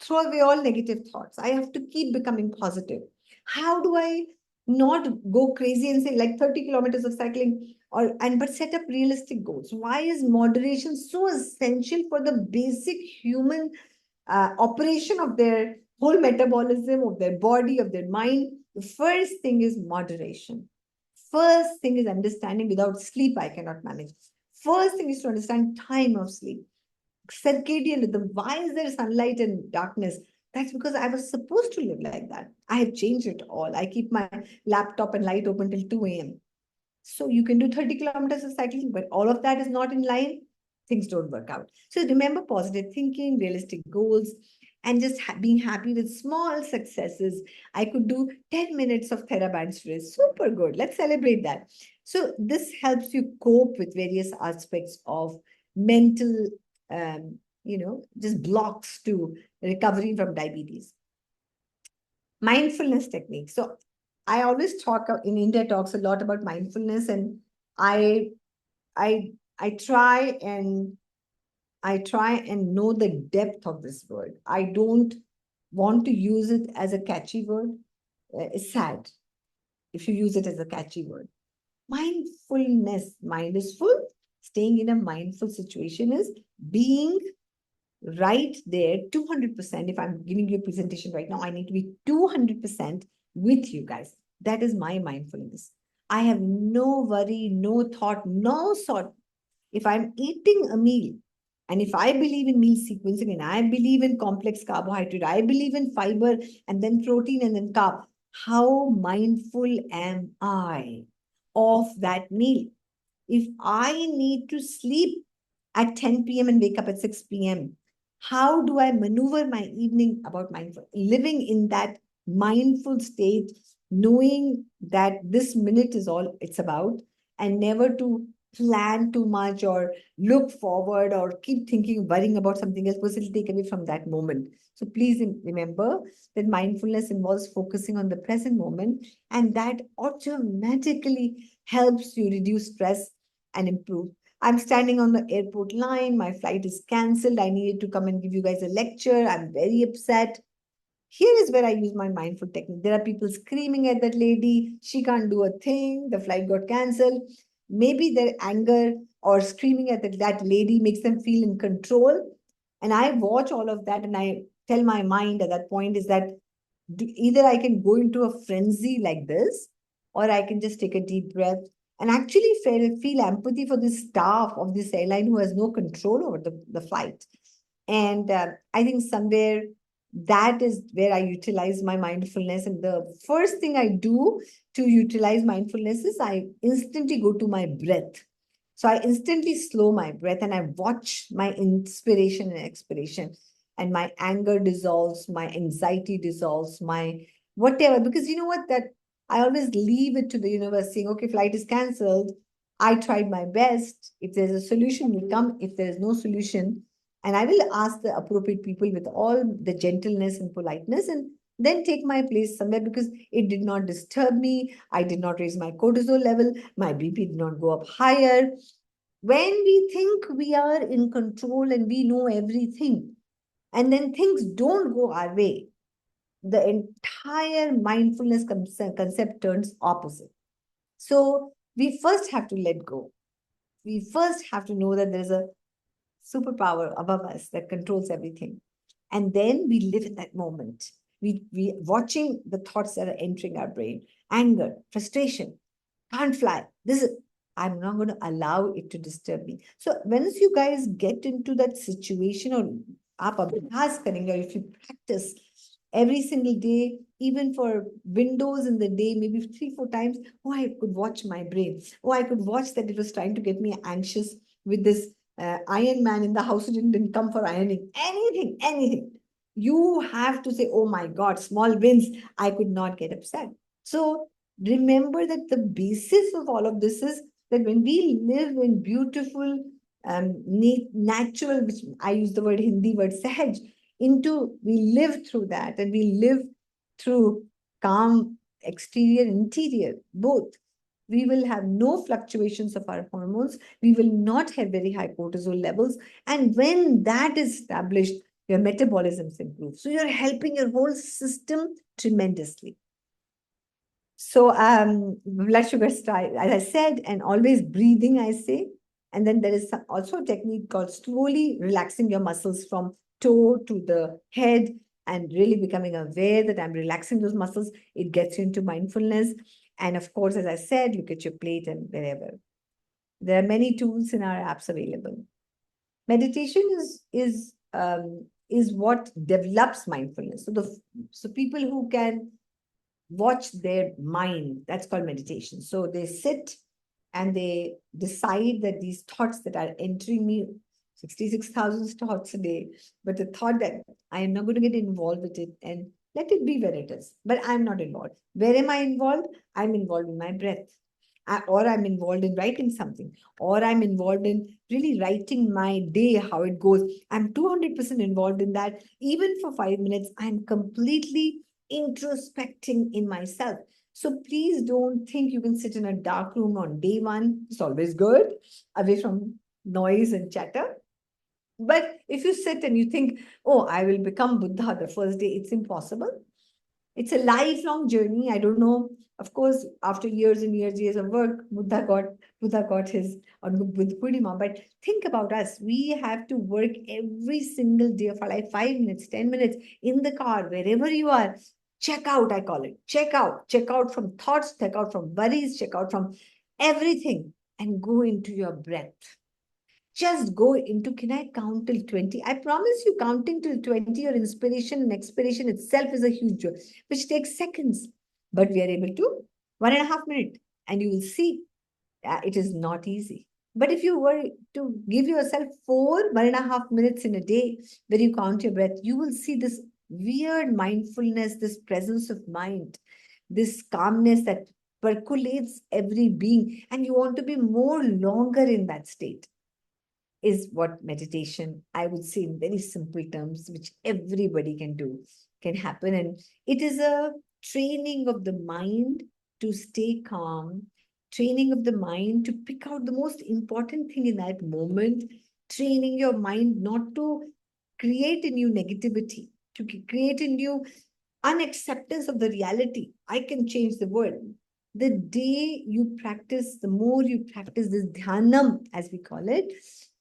throw away all negative thoughts. I have to keep becoming positive. How do I not go crazy and say like 30 kilometers of cycling but set up realistic goals? Why is moderation so essential for the basic human operation of their whole metabolism, of their body, of their mind? The first thing is moderation. First thing is understanding without sleep, I cannot manage. First thing is to understand time of sleep. Circadian rhythm. Why is there sunlight and darkness? That's because I was supposed to live like that. I have changed it all. I keep my laptop and light open till 2 a.m. So you can do 30 kilometers of cycling, but all of that is not in line. Things don't work out. So remember positive thinking, realistic goals, and just being happy with small successes. I could do 10 minutes of TheraBand today. Super good. Let's celebrate that. So this helps you cope with various aspects of mental, just blocks to recovery from diabetes. Mindfulness technique. So I always talk in India talks a lot about mindfulness, and I I I try and know the depth of this word. I don't want to use it as a catchy word. It's sad if you use it as a catchy word. Mindfulness, mind is full. Staying in a mindful situation is being right there 200%. If I'm giving you a presentation right now, I need to be 200% with you guys. That is my mindfulness. I have no worry, no thought, no sort. If I'm eating a meal, and if I believe in meal sequencing, and I believe in complex carbohydrate, I believe in fiber and then protein and then carb, how mindful am I of that meal? If I need to sleep at 10 p.m. and wake up at 6 p.m., how do I maneuver my evening about mindful? Living in that mindful state, knowing that this minute is all it's about, and never to plan too much or look forward or keep thinking, worrying about something else, because it'll take away from that moment. So please remember that mindfulness involves focusing on the present moment, and that automatically helps you reduce stress and improve. I'm standing on the airport line. My flight is cancelled. I needed to come and give you guys a lecture. I'm very upset. Here is where I use my mindful technique. There are people screaming at that lady. She can't do a thing. The flight got cancelled. Maybe their anger or screaming at that lady makes them feel in control. And I watch all of that and I tell my mind at that point is that either I can go into a frenzy like this, or I can just take a deep breath and actually feel empathy for the staff of this airline who has no control over the flight. And I think somewhere that is where I utilize my mindfulness. And the first thing I do to utilize mindfulness is I instantly go to my breath. So I instantly slow my breath and I watch my inspiration and expiration, and my anger dissolves, my anxiety dissolves, my whatever. Because you know what? That I always leave it to the universe saying, okay, flight is cancelled. I tried my best. If there's a solution, will come. If there's no solution, and I will ask the appropriate people with all the gentleness and politeness, and then take my place somewhere, because it did not disturb me. I did not raise my cortisol level. My BP did not go up higher. When we think we are in control and we know everything, and then things don't go our way, the entire mindfulness concept turns opposite. So we first have to let go. We first have to know that there's a superpower above us that controls everything. And then we live in that moment. We watching the thoughts that are entering our brain, anger, frustration, can't fly. I'm not going to allow it to disturb me. So once you guys get into that situation, or आप अभ्यास करेंगे, or if you practice every single day, even for windows in the day, maybe 3, 4 times, oh, I could watch my brain. Oh, I could watch that it was trying to get me anxious with this Iron Man in the house who didn't come for ironing. Anything. You have to say, oh my God, small wins. I could not get upset. So remember that the basis of all of this is that when we live in beautiful, natural, which I use the word Hindi word sahaj, we live through that, and we live through calm exterior, interior, both. We will have no fluctuations of our hormones. We will not have very high cortisol levels. And when that is established, your metabolisms improve. So you're helping your whole system tremendously. So blood sugar style, as I said, and always breathing, I say. And then there is also a technique called slowly relaxing your muscles from toe to the head, and really becoming aware that I'm relaxing those muscles. It gets you into mindfulness. And of course, as I said, look at your plate and wherever. There are many tools in our apps available. Meditation is what develops mindfulness. So people who can watch their mind, that's called meditation. So they sit and they decide that these thoughts that are entering me, 66,000 thoughts a day, but the thought that I am not going to get involved with it, and let it be where it is, but I'm not involved. Where am I involved? I'm involved in my breath. Or I'm involved in writing something, or I'm involved in really writing my day, how it goes. I'm 200% involved in that. Even for 5 minutes, I'm completely introspecting in myself. So please don't think you can sit in a dark room on day one. It's always good, away from noise and chatter. But if you sit and you think, oh, I will become Buddha the first day, it's impossible. It's a lifelong journey. I don't know. Of course, after years of work, Buddha got his on with Purnima. But think about us. We have to work every single day of our life, 5 minutes, 10 minutes in the car, wherever you are. Check out, I call it. Check out. Check out from thoughts, check out from worries, check out from everything, and go into your breath. Just go into, can I count till 20? I promise you, counting till 20, your inspiration and expiration itself is a huge joy, which takes seconds. But we are able to 1.5 minutes, and you will see it is not easy. But if you were to give yourself 1.5 minutes in a day where you count your breath, you will see this weird mindfulness, this presence of mind, this calmness that percolates every being, and you want to be more longer in that state. Is what meditation, I would say in very simple terms, which everybody can do, can happen. And it is a training of the mind to stay calm, training of the mind to pick out the most important thing in that moment, training your mind not to create a new negativity, to create a new unacceptance of the reality. I can change the world. The day you practice, the more you practice this dhyanam, as we call it,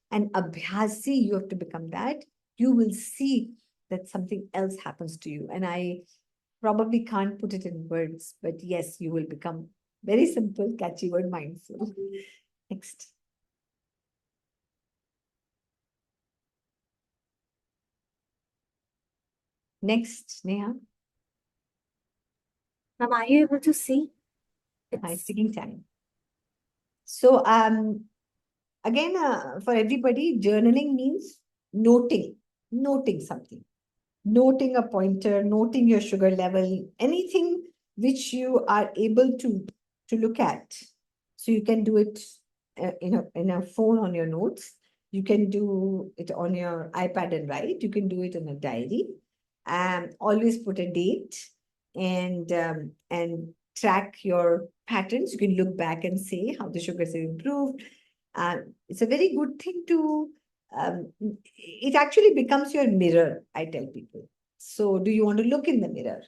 and abhyasi, you have to become that, you will see that something else happens to you. And I probably can't put it in words, but yes, you will become very simple, catchy word, mindful. Next. Next, Neha. Ma'am, are you able to see? It's taking time. So again, for everybody, journaling means noting something, noting a pointer, noting your sugar level, anything which you are able to look at. So you can do it in a phone on your notes. You can do it on your iPad and write. You can do it in a diary. Always put a date and track your patterns. You can look back and say how the sugars have improved. It's a very good thing to, it actually becomes your mirror, I tell people. So do you want to look in the mirror?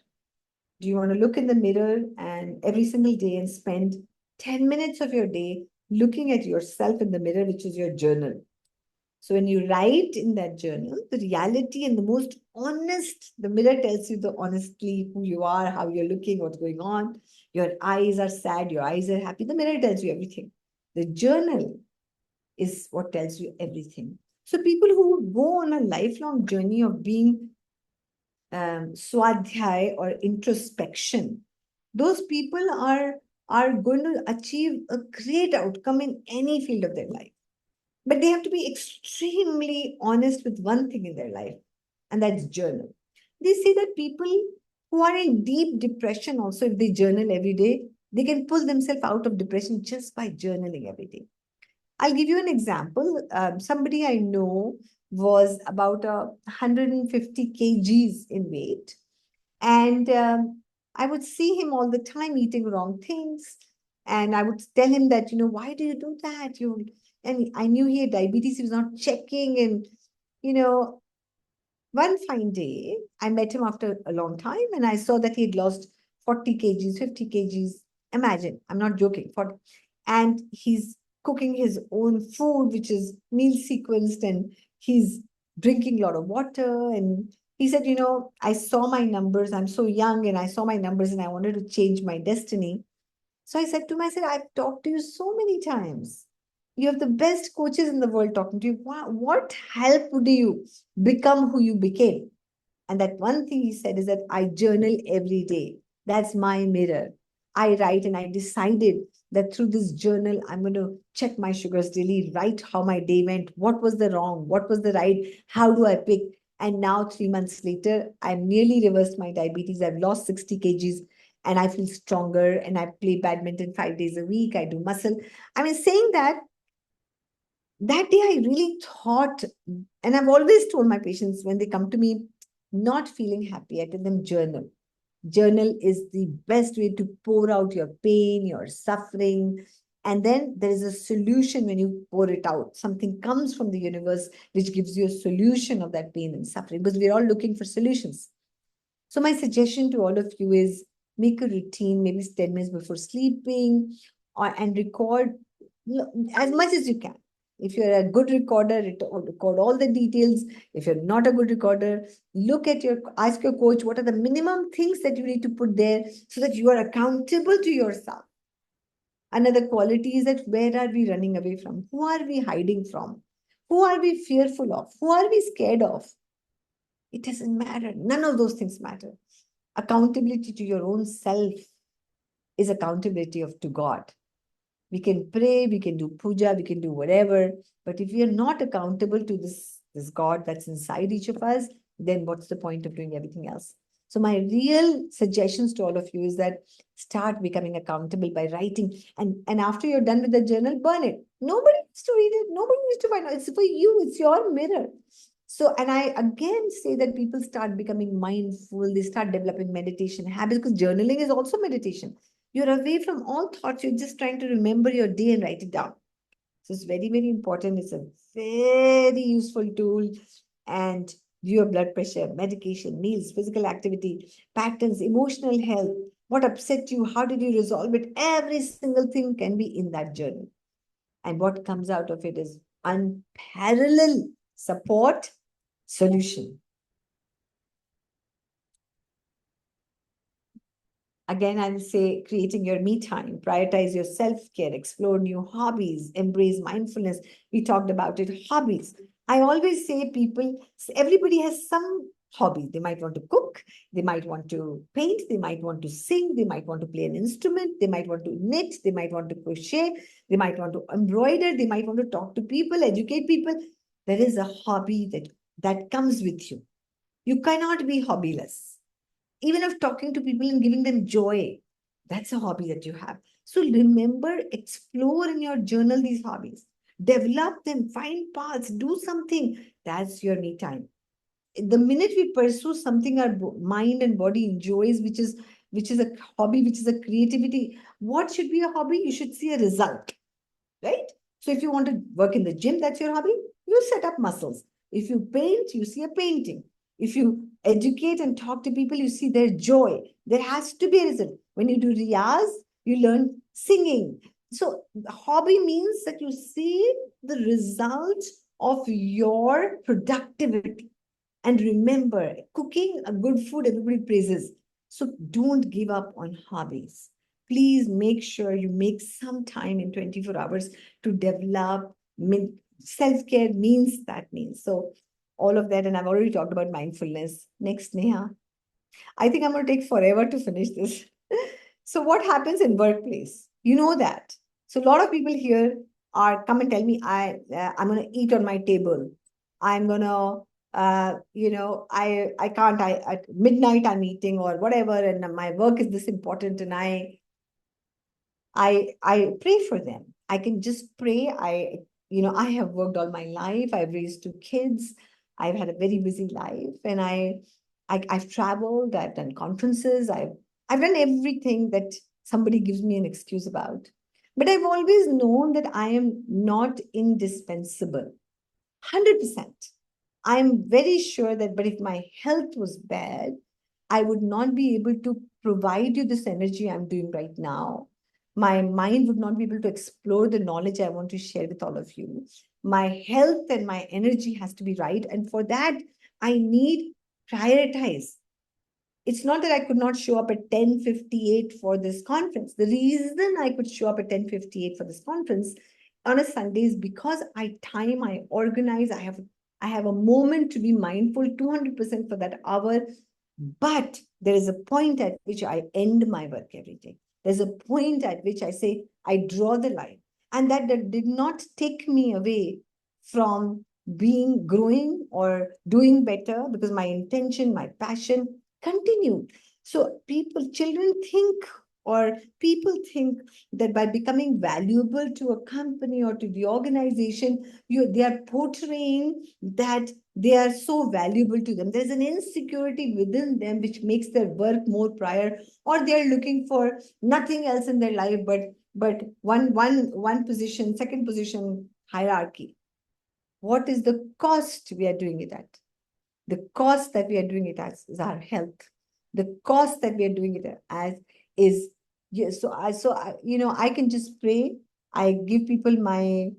Do you want to look in the mirror and every single day and spend 10 minutes of your day looking at yourself in the mirror, which is your journal? So when you write in that journal, the reality and the most honest. The mirror tells you the honestly who you are, how you're looking, what's going on. Your eyes are sad, your eyes are happy. The mirror tells you everything. The journal is what tells you everything. So people who go on a lifelong journey of being swadhyay or introspection, those people are going to achieve a great outcome in any field of their life. But they have to be extremely honest with one thing in their life, and that's journal. They say that people who are in deep depression also, if they journal every day, they can pull themselves out of depression just by journaling every day. I'll give you an example. Somebody I know was about 150 kgs in weight. And I would see him all the time eating wrong things. And I would tell him that, why do you do that? And I knew he had diabetes. He was not checking. And, you know, one fine day, I met him after a long time and I saw that he had lost 40 kgs, 50 kgs. Imagine, I'm not joking. 40. And he's cooking his own food, which is meal sequenced, and he's drinking a lot of water. And he said, I saw my numbers. I'm so young and I saw my numbers and I wanted to change my destiny. So I said to him, I said, I've talked to you so many times. You have the best coaches in the world talking to you. What help do you become who you became? And that one thing he said is that I journal every day. That's my mirror. I write, and I decided that through this journal, I'm going to check my sugars daily, write how my day went, what was the wrong, what was the right, how do I pick. And now, 3 months later, I've nearly reversed my diabetes. I've lost 60 kgs and I feel stronger. And I play badminton 5 days a week. I do muscle. I mean, saying that day I really thought, and I've always told my patients when they come to me not feeling happy, I tell them journal. Journal is the best way to pour out your pain, your suffering. And then there is a solution when you pour it out. Something comes from the universe which gives you a solution of that pain and suffering, because we're all looking for solutions. So my suggestion to all of you is make a routine, maybe 10 minutes before sleeping, and record as much as you can. If you're a good recorder, record all the details. If you're not a good recorder, ask your coach, what are the minimum things that you need to put there so that you are accountable to yourself. Another quality is that where are we running away from? Who are we hiding from? Who are we fearful of? Who are we scared of? It doesn't matter. None of those things matter. Accountability to your own self is accountability to God. We can pray, we can do puja, we can do whatever, but if we are not accountable to this God that's inside each of us, then what's the point of doing everything else? So my real suggestions to all of you is that start becoming accountable by writing, and after you're done with the journal, burn it. Nobody needs to read it. Nobody needs to find out. It's for you. It's your mirror. So, and I again say that people start becoming mindful. They start developing meditation habits, because journaling is also meditation. You're away from all thoughts. You're just trying to remember your day and write it down. So it's very, very important. It's a very useful tool. And your blood pressure, medication, meals, physical activity, patterns, emotional health, what upset you, how did you resolve it? Every single thing can be in that journal. And what comes out of it is unparalleled support, solution. Again, I will say creating your me time, prioritize your self-care, explore new hobbies, embrace mindfulness. We talked about it, hobbies. I always say everybody has some hobby. They might want to cook, they might want to paint, they might want to sing, they might want to play an instrument, they might want to knit, they might want to crochet, they might want to embroider, they might want to talk to people, educate people. There is a hobby that comes with you. You cannot be hobbyless. Even of talking to people and giving them joy, that's a hobby that you have. So remember, explore in your journal these hobbies, develop them, find paths, do something. That's your me time. The minute we pursue something our mind and body enjoys, which is a hobby, which is a creativity, what should be a hobby? You should see a result, right? So if you want to work in the gym, that's your hobby, you set up muscles. If you paint, you see a painting. If you educate and talk to people, you see their joy. There has to be a result. When you do riyaz, you learn singing. So hobby means that you see the result of your productivity. And remember, cooking a good food, everybody praises. So don't give up on hobbies. Please make sure you make some time in 24 hours to develop. Self-care means that means. So all of that. And I've already talked about mindfulness. Next, Neha. I think I'm going to take forever to finish this. So what happens in workplace? You know that. So a lot of people here are come and tell me I'm going to eat on my table. I'm going to I can't I at midnight I'm eating or whatever, and my work is this important, and I pray for them. I can just pray. I have worked all my life. I've raised two kids. I've had a very busy life, and I've traveled. I've done conferences. I've done everything that somebody gives me an excuse about. But I've always known that I am not indispensable. 100%. I'm very sure that, but if my health was bad, I would not be able to provide you this energy I'm doing right now. My mind would not be able to explore the knowledge I want to share with all of you. My health and my energy has to be right. And for that, I need prioritize. It's not that I could not show up at 10:58 for this conference. The reason I could show up at 10:58 for this conference on a Sunday is because I organize, I have a moment to be mindful 200% for that hour. But there is a point at which I end my work every day. There's a point at which I say, I draw the line. And that did not take me away from being growing or doing better, because my intention, my passion continued. So children think, or people think that by becoming valuable to a company or to the organization, they are portraying that they are so valuable to them. There's an insecurity within them which makes their work more prior, or they're looking for nothing else in their life but one position, second position hierarchy. What is the cost we are doing it at? The cost that we are doing it as is our health. The cost that we are doing it as is, yes. I can just pray. I give people my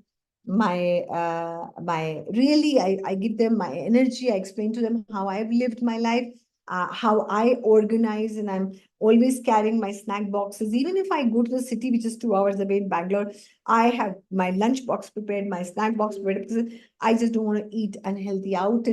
really, I give them my energy. I explain to them how I've lived my life, how I organize, and I'm always carrying my snack boxes. Even if I go to the city, which is 2 hours away in Bangalore, I have my lunch box prepared, my snack box prepared, because I just don't want to eat unhealthy out.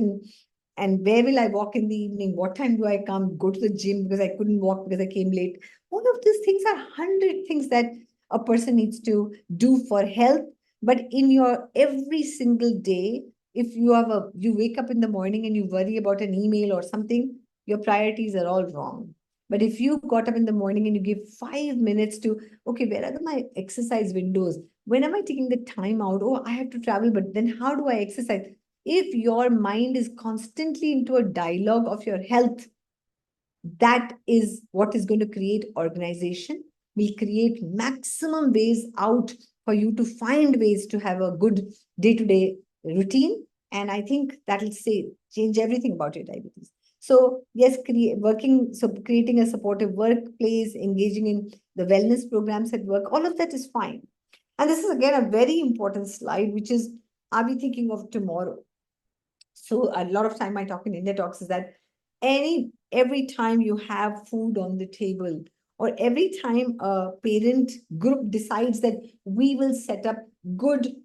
And where will I walk in the evening? What time do I come? Go to the gym because I couldn't walk because I came late. All of these things are 100 things that a person needs to do for health. But in your every single day, if you wake up in the morning and you worry about an email or something, your priorities are all wrong. But if you got up in the morning and you give 5 minutes to, okay, where are my exercise windows? When am I taking the time out? Oh, I have to travel, but then how do I exercise? If your mind is constantly into a dialogue of your health, that is what is going to create organization, will create maximum ways out for you to find ways to have a good day-to-day routine. And I think that will say change everything about your diabetes. So yes, creating a supportive workplace, engaging in the wellness programs at work, all of that is fine. And this is again a very important slide, which is, are we thinking of tomorrow? So a lot of time I talk in India talks is that every time you have food on the table, or every time a parent group decides that we will set up good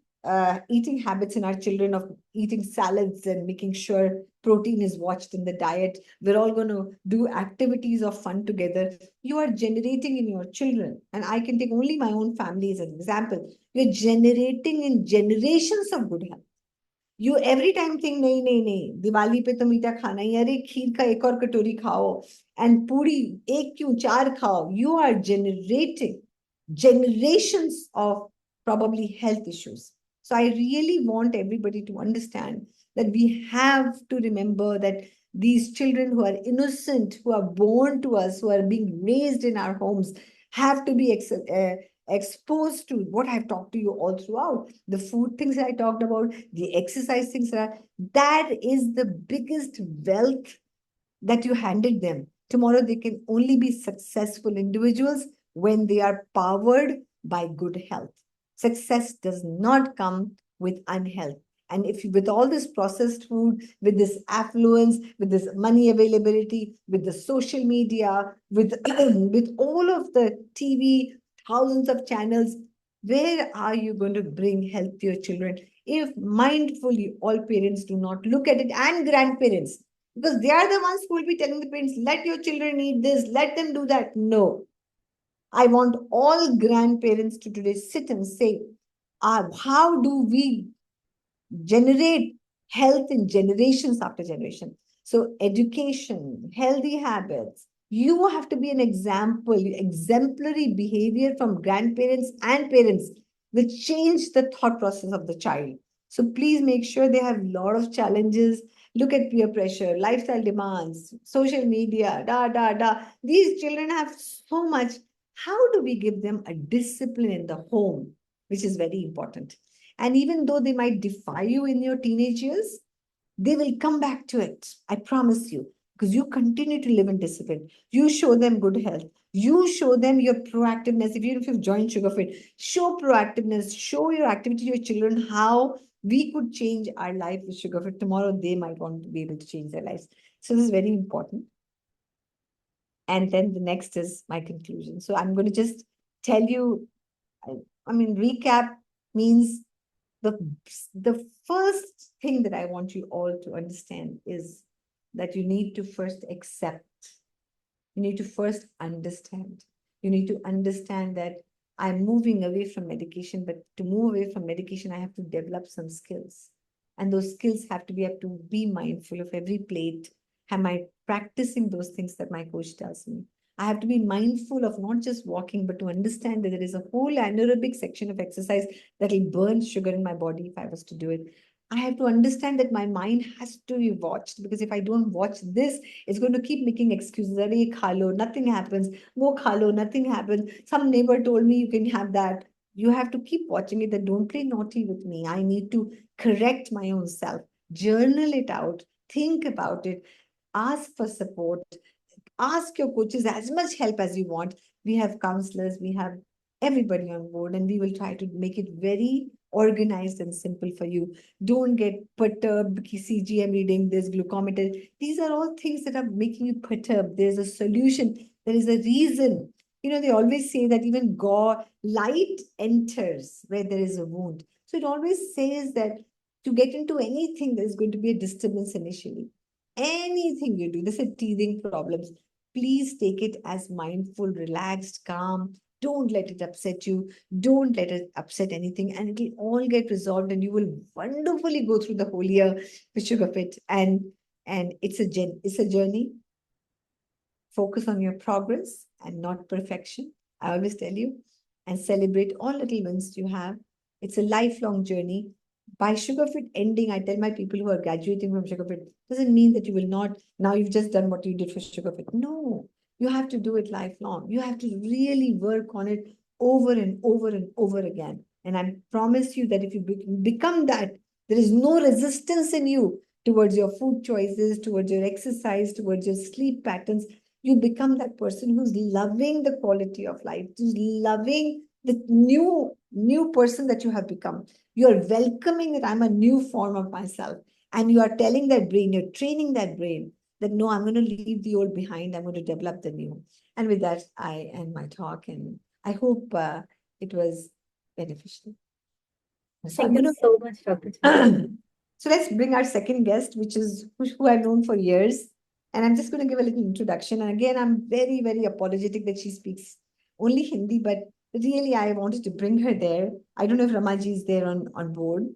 eating habits in our children, of eating salads and making sure protein is watched in the diet, we're all going to do activities of fun together. You are generating in your children, and I can take only my own family as an example. You're generating in generations of good health. You every time think नहीं नहीं नहीं, दिवाली पे तो मीठा खाना ही, अरे खीर का एक और कटोरी खाओ, एंड पूरी एक क्यों चार खाओ. You are generating generations of probably health issues. So I really want everybody to understand that we have to remember that these children who are innocent, who are born to us, who are being raised in our homes, have to be exposed to what I've talked to you all throughout. The food things I talked about, the exercise things, that is the biggest wealth that you handed them. Tomorrow, they can only be successful individuals when they are powered by good health. Success does not come with unhealth. And if you, with all this processed food, with this affluence, with this money availability, with the social media, with with all of the TV, thousands of channels, where are you going to bring health to your children if mindfully all parents do not look at it, and grandparents, because they are the ones who will be telling the parents, let your children eat this, let them do that. No, I want all grandparents to today sit and say, how do we generate health in generations after generation? So education, healthy habits, you have to be an example, exemplary behavior from grandparents and parents will change the thought process of the child. So please make sure they have a lot of challenges. Look at peer pressure, lifestyle demands, social media, These children have so much. How do we give them a discipline in the home, which is very important? And even though they might defy you in your teenage years, they will come back to it. I promise you, because you continue to live in discipline. You show them good health. You show them your proactiveness. Even if you've joined SugarFit, show proactiveness, show your activity to your children how we could change our life with SugarFit. Tomorrow, they might want to be able to change their lives. So this is very important. And then the next is my conclusion. So I'm going to just tell you, recap means the the first thing that I want you all to understand is that you need to first accept. You need to first understand. You need to understand that I'm moving away from medication, but to move away from medication, I have to develop some skills. And those skills have to be mindful of every plate. Am I practicing those things that my coach tells me? I have to be mindful of not just walking, but to understand that there is a whole anaerobic section of exercise that will burn sugar in my body if I was to do it. I have to understand that my mind has to be watched, because if I don't watch this, it's going to keep making excuses. Arey, khalo, nothing happens. Wo khalo, nothing happens. Some neighbor told me you can have that. You have to keep watching it, that don't play naughty with me. I need to correct my own self, journal it out, think about it, ask for support, ask your coaches as much help as you want. We have counselors, we have everybody on board, and we will try to make it very organized and simple for you. Don't get perturbed. CGM reading this, glucometer. These are all things that are making you perturbed. There's a solution. There is a reason. They always say that even God, light enters where there is a wound. So it always says that to get into anything, there's going to be a disturbance initially. Anything you do, this is teething problems. Please take it as mindful, relaxed, calm. Don't let it upset you. Don't let it upset anything, and it'll all get resolved, and you will wonderfully go through the whole year with SugarFit. And it's a journey. Focus on your progress and not perfection. I always tell you, and celebrate all little wins you have. It's a lifelong journey. By SugarFit ending, I tell my people who are graduating from SugarFit, doesn't mean that you will not, now you've just done what you did for SugarFit. No, you have to do it lifelong. You have to really work on it over and over and over again. And I promise you that if you become that, there is no resistance in you towards your food choices, towards your exercise, towards your sleep patterns. You become that person who's loving the quality of life, who's loving the new person that you have become. You're welcoming that I'm a new form of myself. And you are telling that brain, you're training that brain that no, I'm going to leave the old behind. I'm going to develop the new. And with that, I end my talk. And I hope it was beneficial. So I'm Thank you going so much, Dr. Chhavi. to so let's bring our second guest, which is who I've known for years. And I'm just going to give a little introduction. And again, I'm very, very apologetic that she speaks only Hindi, but really, I wanted to bring her there. I don't know if Ramaji is there on board,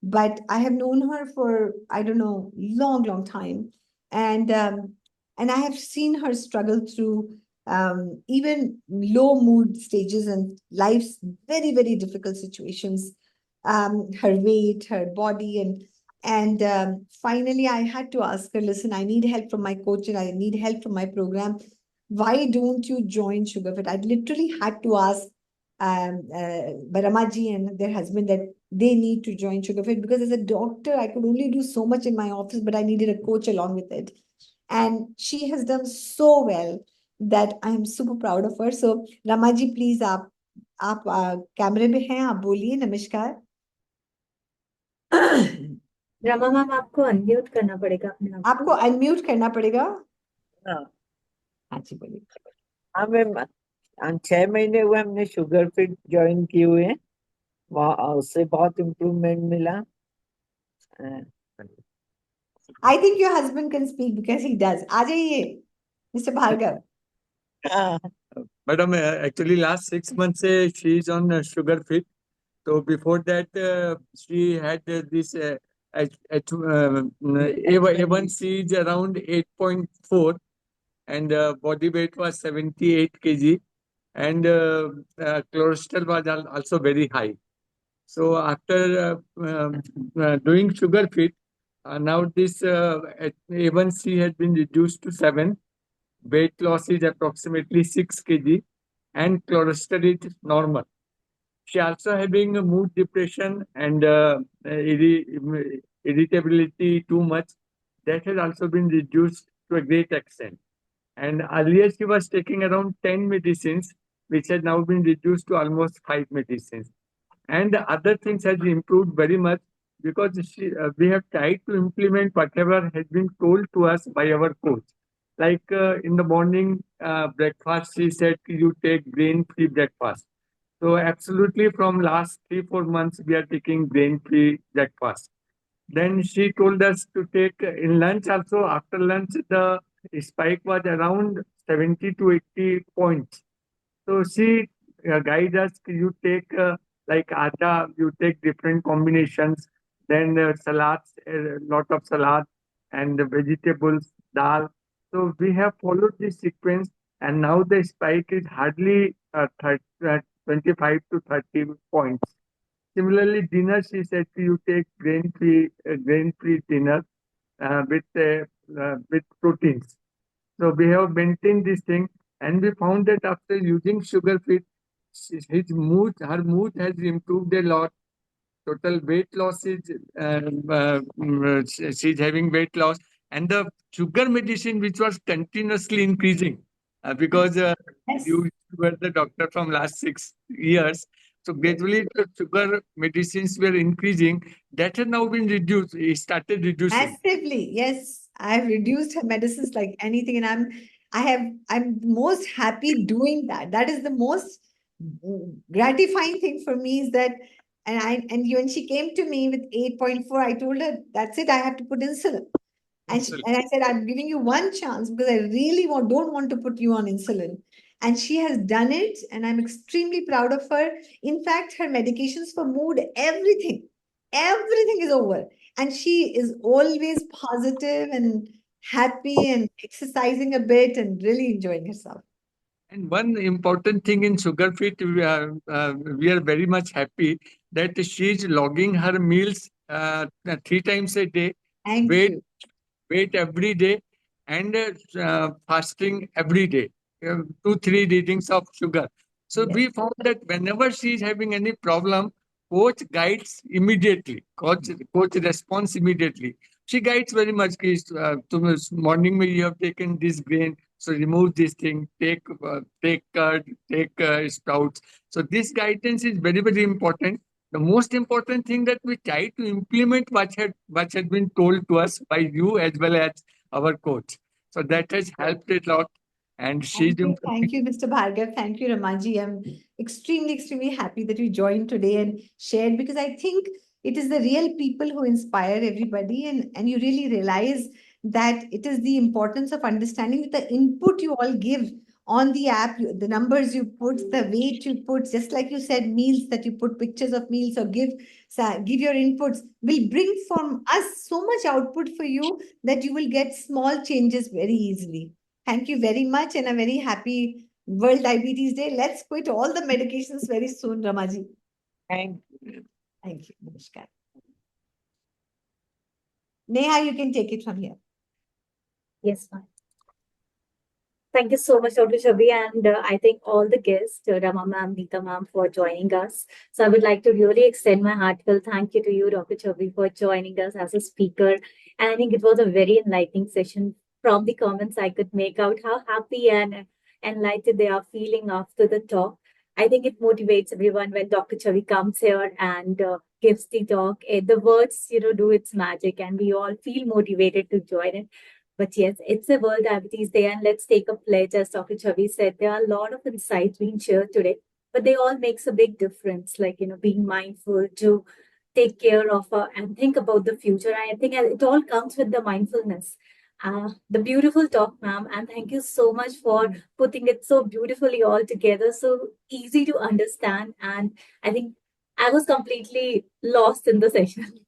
but I have known her for, I don't know, long time. And and I have seen her struggle through even low mood stages and life's very, very difficult situations, her weight, her body, and finally, I had to ask her, listen, I need help from my coach and I need help from my program. Why don't you join SugarFit? I literally had to ask Baramaji and their husband that they need to join SugarFit, because as a doctor, I could only do so much in my office, but I needed a coach along with it. And she has done so well that I am super proud of her. So Ramaji, please, आप कैमरे में हैं, आप बोलिए, नमस्कार. Rama ma'am आपको unmute करना पड़ेगा अपने आप आपको को। अनम्यूट करना पड़ेगा। हाँ हाँ जी, बोलिए। हाँ मैम, 6 महीने हुए हमने शुगर फिट ज्वाइन किए हुए हैं। वहाँ उससे बहुत इम्प्रूवमेंट मिला। I think your husband can speak because he does. आ जाइए मिस्टर भार्गव। हाँ Madam, actually last 6 months she is on sugar fit. So before that she had this A1C is around 8.4 and body weight was 78 kg and cholesterol was also very high. So after doing sugar fit, now this A1C has been reduced to 7. Weight loss is approximately 6 kg and cholesterol is normal. She also having a mood depression and irritability too much. That has also been reduced to a great extent. And earlier she was taking around 10 medicines, which has now been reduced to almost 5 medicines. And the other things has improved very much because we have tried to implement whatever has been told to us by our coach. Like in the morning breakfast, she said you take grain-free breakfast. So absolutely from last 3 4 months we are taking grain-free breakfast. Then she told us to take in lunch also. After lunch the spike was around 70 to 80 points. So she guide us. You take like atta, you take different combinations. Then salads, a lot of salad and the vegetables, dal. So we have followed this sequence, and now the spike is hardly 25 to 30 points. Similarly, dinner she said you take grain-free dinner with proteins. So we have maintained this thing, and we found that after using sugar free, her mood has improved a lot. Total weight loss is she's having weight loss, and the sugar medicine which was continuously increasing because Yes. you were the doctor from last 6 years. So gradually the sugar medicines were increasing. That has now been reduced. It started reducing. Massively, yes. I've reduced her medicines like anything, and I'm most happy doing that. That is the most gratifying thing for me is that, when she came to me with 8.4, I told her, that's it, I have to put insulin. And I said, I'm giving you one chance because I really don't want to put you on insulin. And she has done it, and I'm extremely proud of her. In fact, her medications for mood, everything is over. And she is always positive and happy and exercising a bit and really enjoying herself. And one important thing in sugar fit, we are very much happy that she is logging her meals 3 times a day, Thank weight you. weight every day, and fasting every day. 2 3 readings of sugar. So Yes. we found that whenever she is having any problem, coach guides immediately. Coach responds immediately. She guides very much. कि, morning में you have taken this grain, so remove this thing. Take curd, take sprouts. So this guidance is very important. The most important thing that we try to implement what had been told to us by you as well as our coach. So that has helped a lot, and she's Thank you, Mr. Bhargav. Thank you, Ramaji. I'm extremely happy that you joined today and shared because I think it is the real people who inspire everybody, and you really realize that it is the importance of understanding that the input you all give on the app, the numbers you put, the weight you put, just like you said, meals that you put pictures of meals or give your inputs will bring from us so much output for you that you will get small changes very easily. Thank you very much, and a very happy World Diabetes Day. Let's quit all the medications very soon, Ramaji. thank you. Thank you. Namaskar. Neha, you can take it from here. Yes, ma'am. Thank you so much, Dr. Chhavi, and I thank all the guests, Rama ma'am, Neeta ma'am, for joining us. So I would like to really extend my heartfelt thank you to you, Dr. Chhavi, for joining us as a speaker. And I think it was a very enlightening session. From the comments, I could make out how happy and enlightened they are feeling after the talk. I think it motivates everyone when Dr. Chhavi comes here and gives the talk. The words, do its magic, and we all feel motivated to join it. But yes, it's a World Diabetes Day, and let's take a pledge. As Dr. Chavi said, there are a lot of insights being shared today, but they all makes a big difference. Like, being mindful to take care of and think about the future. I think it all comes with the mindfulness. The beautiful talk, ma'am, and thank you so much for putting it so beautifully all together, so easy to understand. And I think I was completely lost in the session.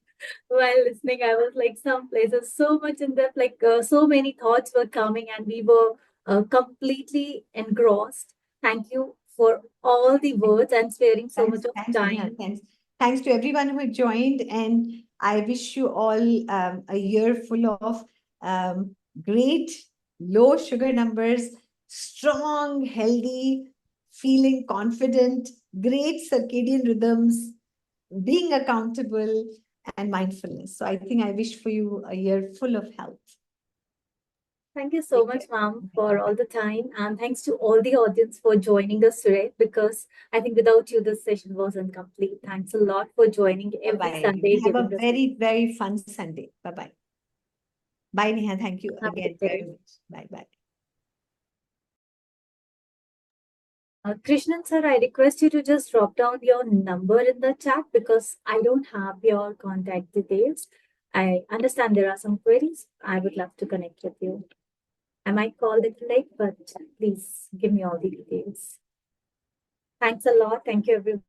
While listening, I was like, some places so much in depth, like so many thoughts were coming, and we were completely engrossed. Thank you for all the words and sparing so much of Thanks, Neha. time. Thanks to everyone who joined, and I wish you all a year full of great low sugar numbers, strong, healthy, feeling confident, great circadian rhythms, being accountable, and mindfulness. So I think I wish for you a year full of health. Thank you so much, ma'am, for all the time. And thanks to all the audience for joining us today, because I think without you, this session wasn't complete. Thanks a lot for joining every Bye-bye. Sunday. Have a Giving us very, very fun Sunday. Bye-bye. Bye, Neha. Thank you Have a again good day. very much. Bye-bye. Krishnan sir, I request you to just drop down your number in the chat because I don't have your contact details. I understand there are some queries. I would love to connect with you. I might call it late, but please give me all the details. Thanks a lot. Thank you, everyone.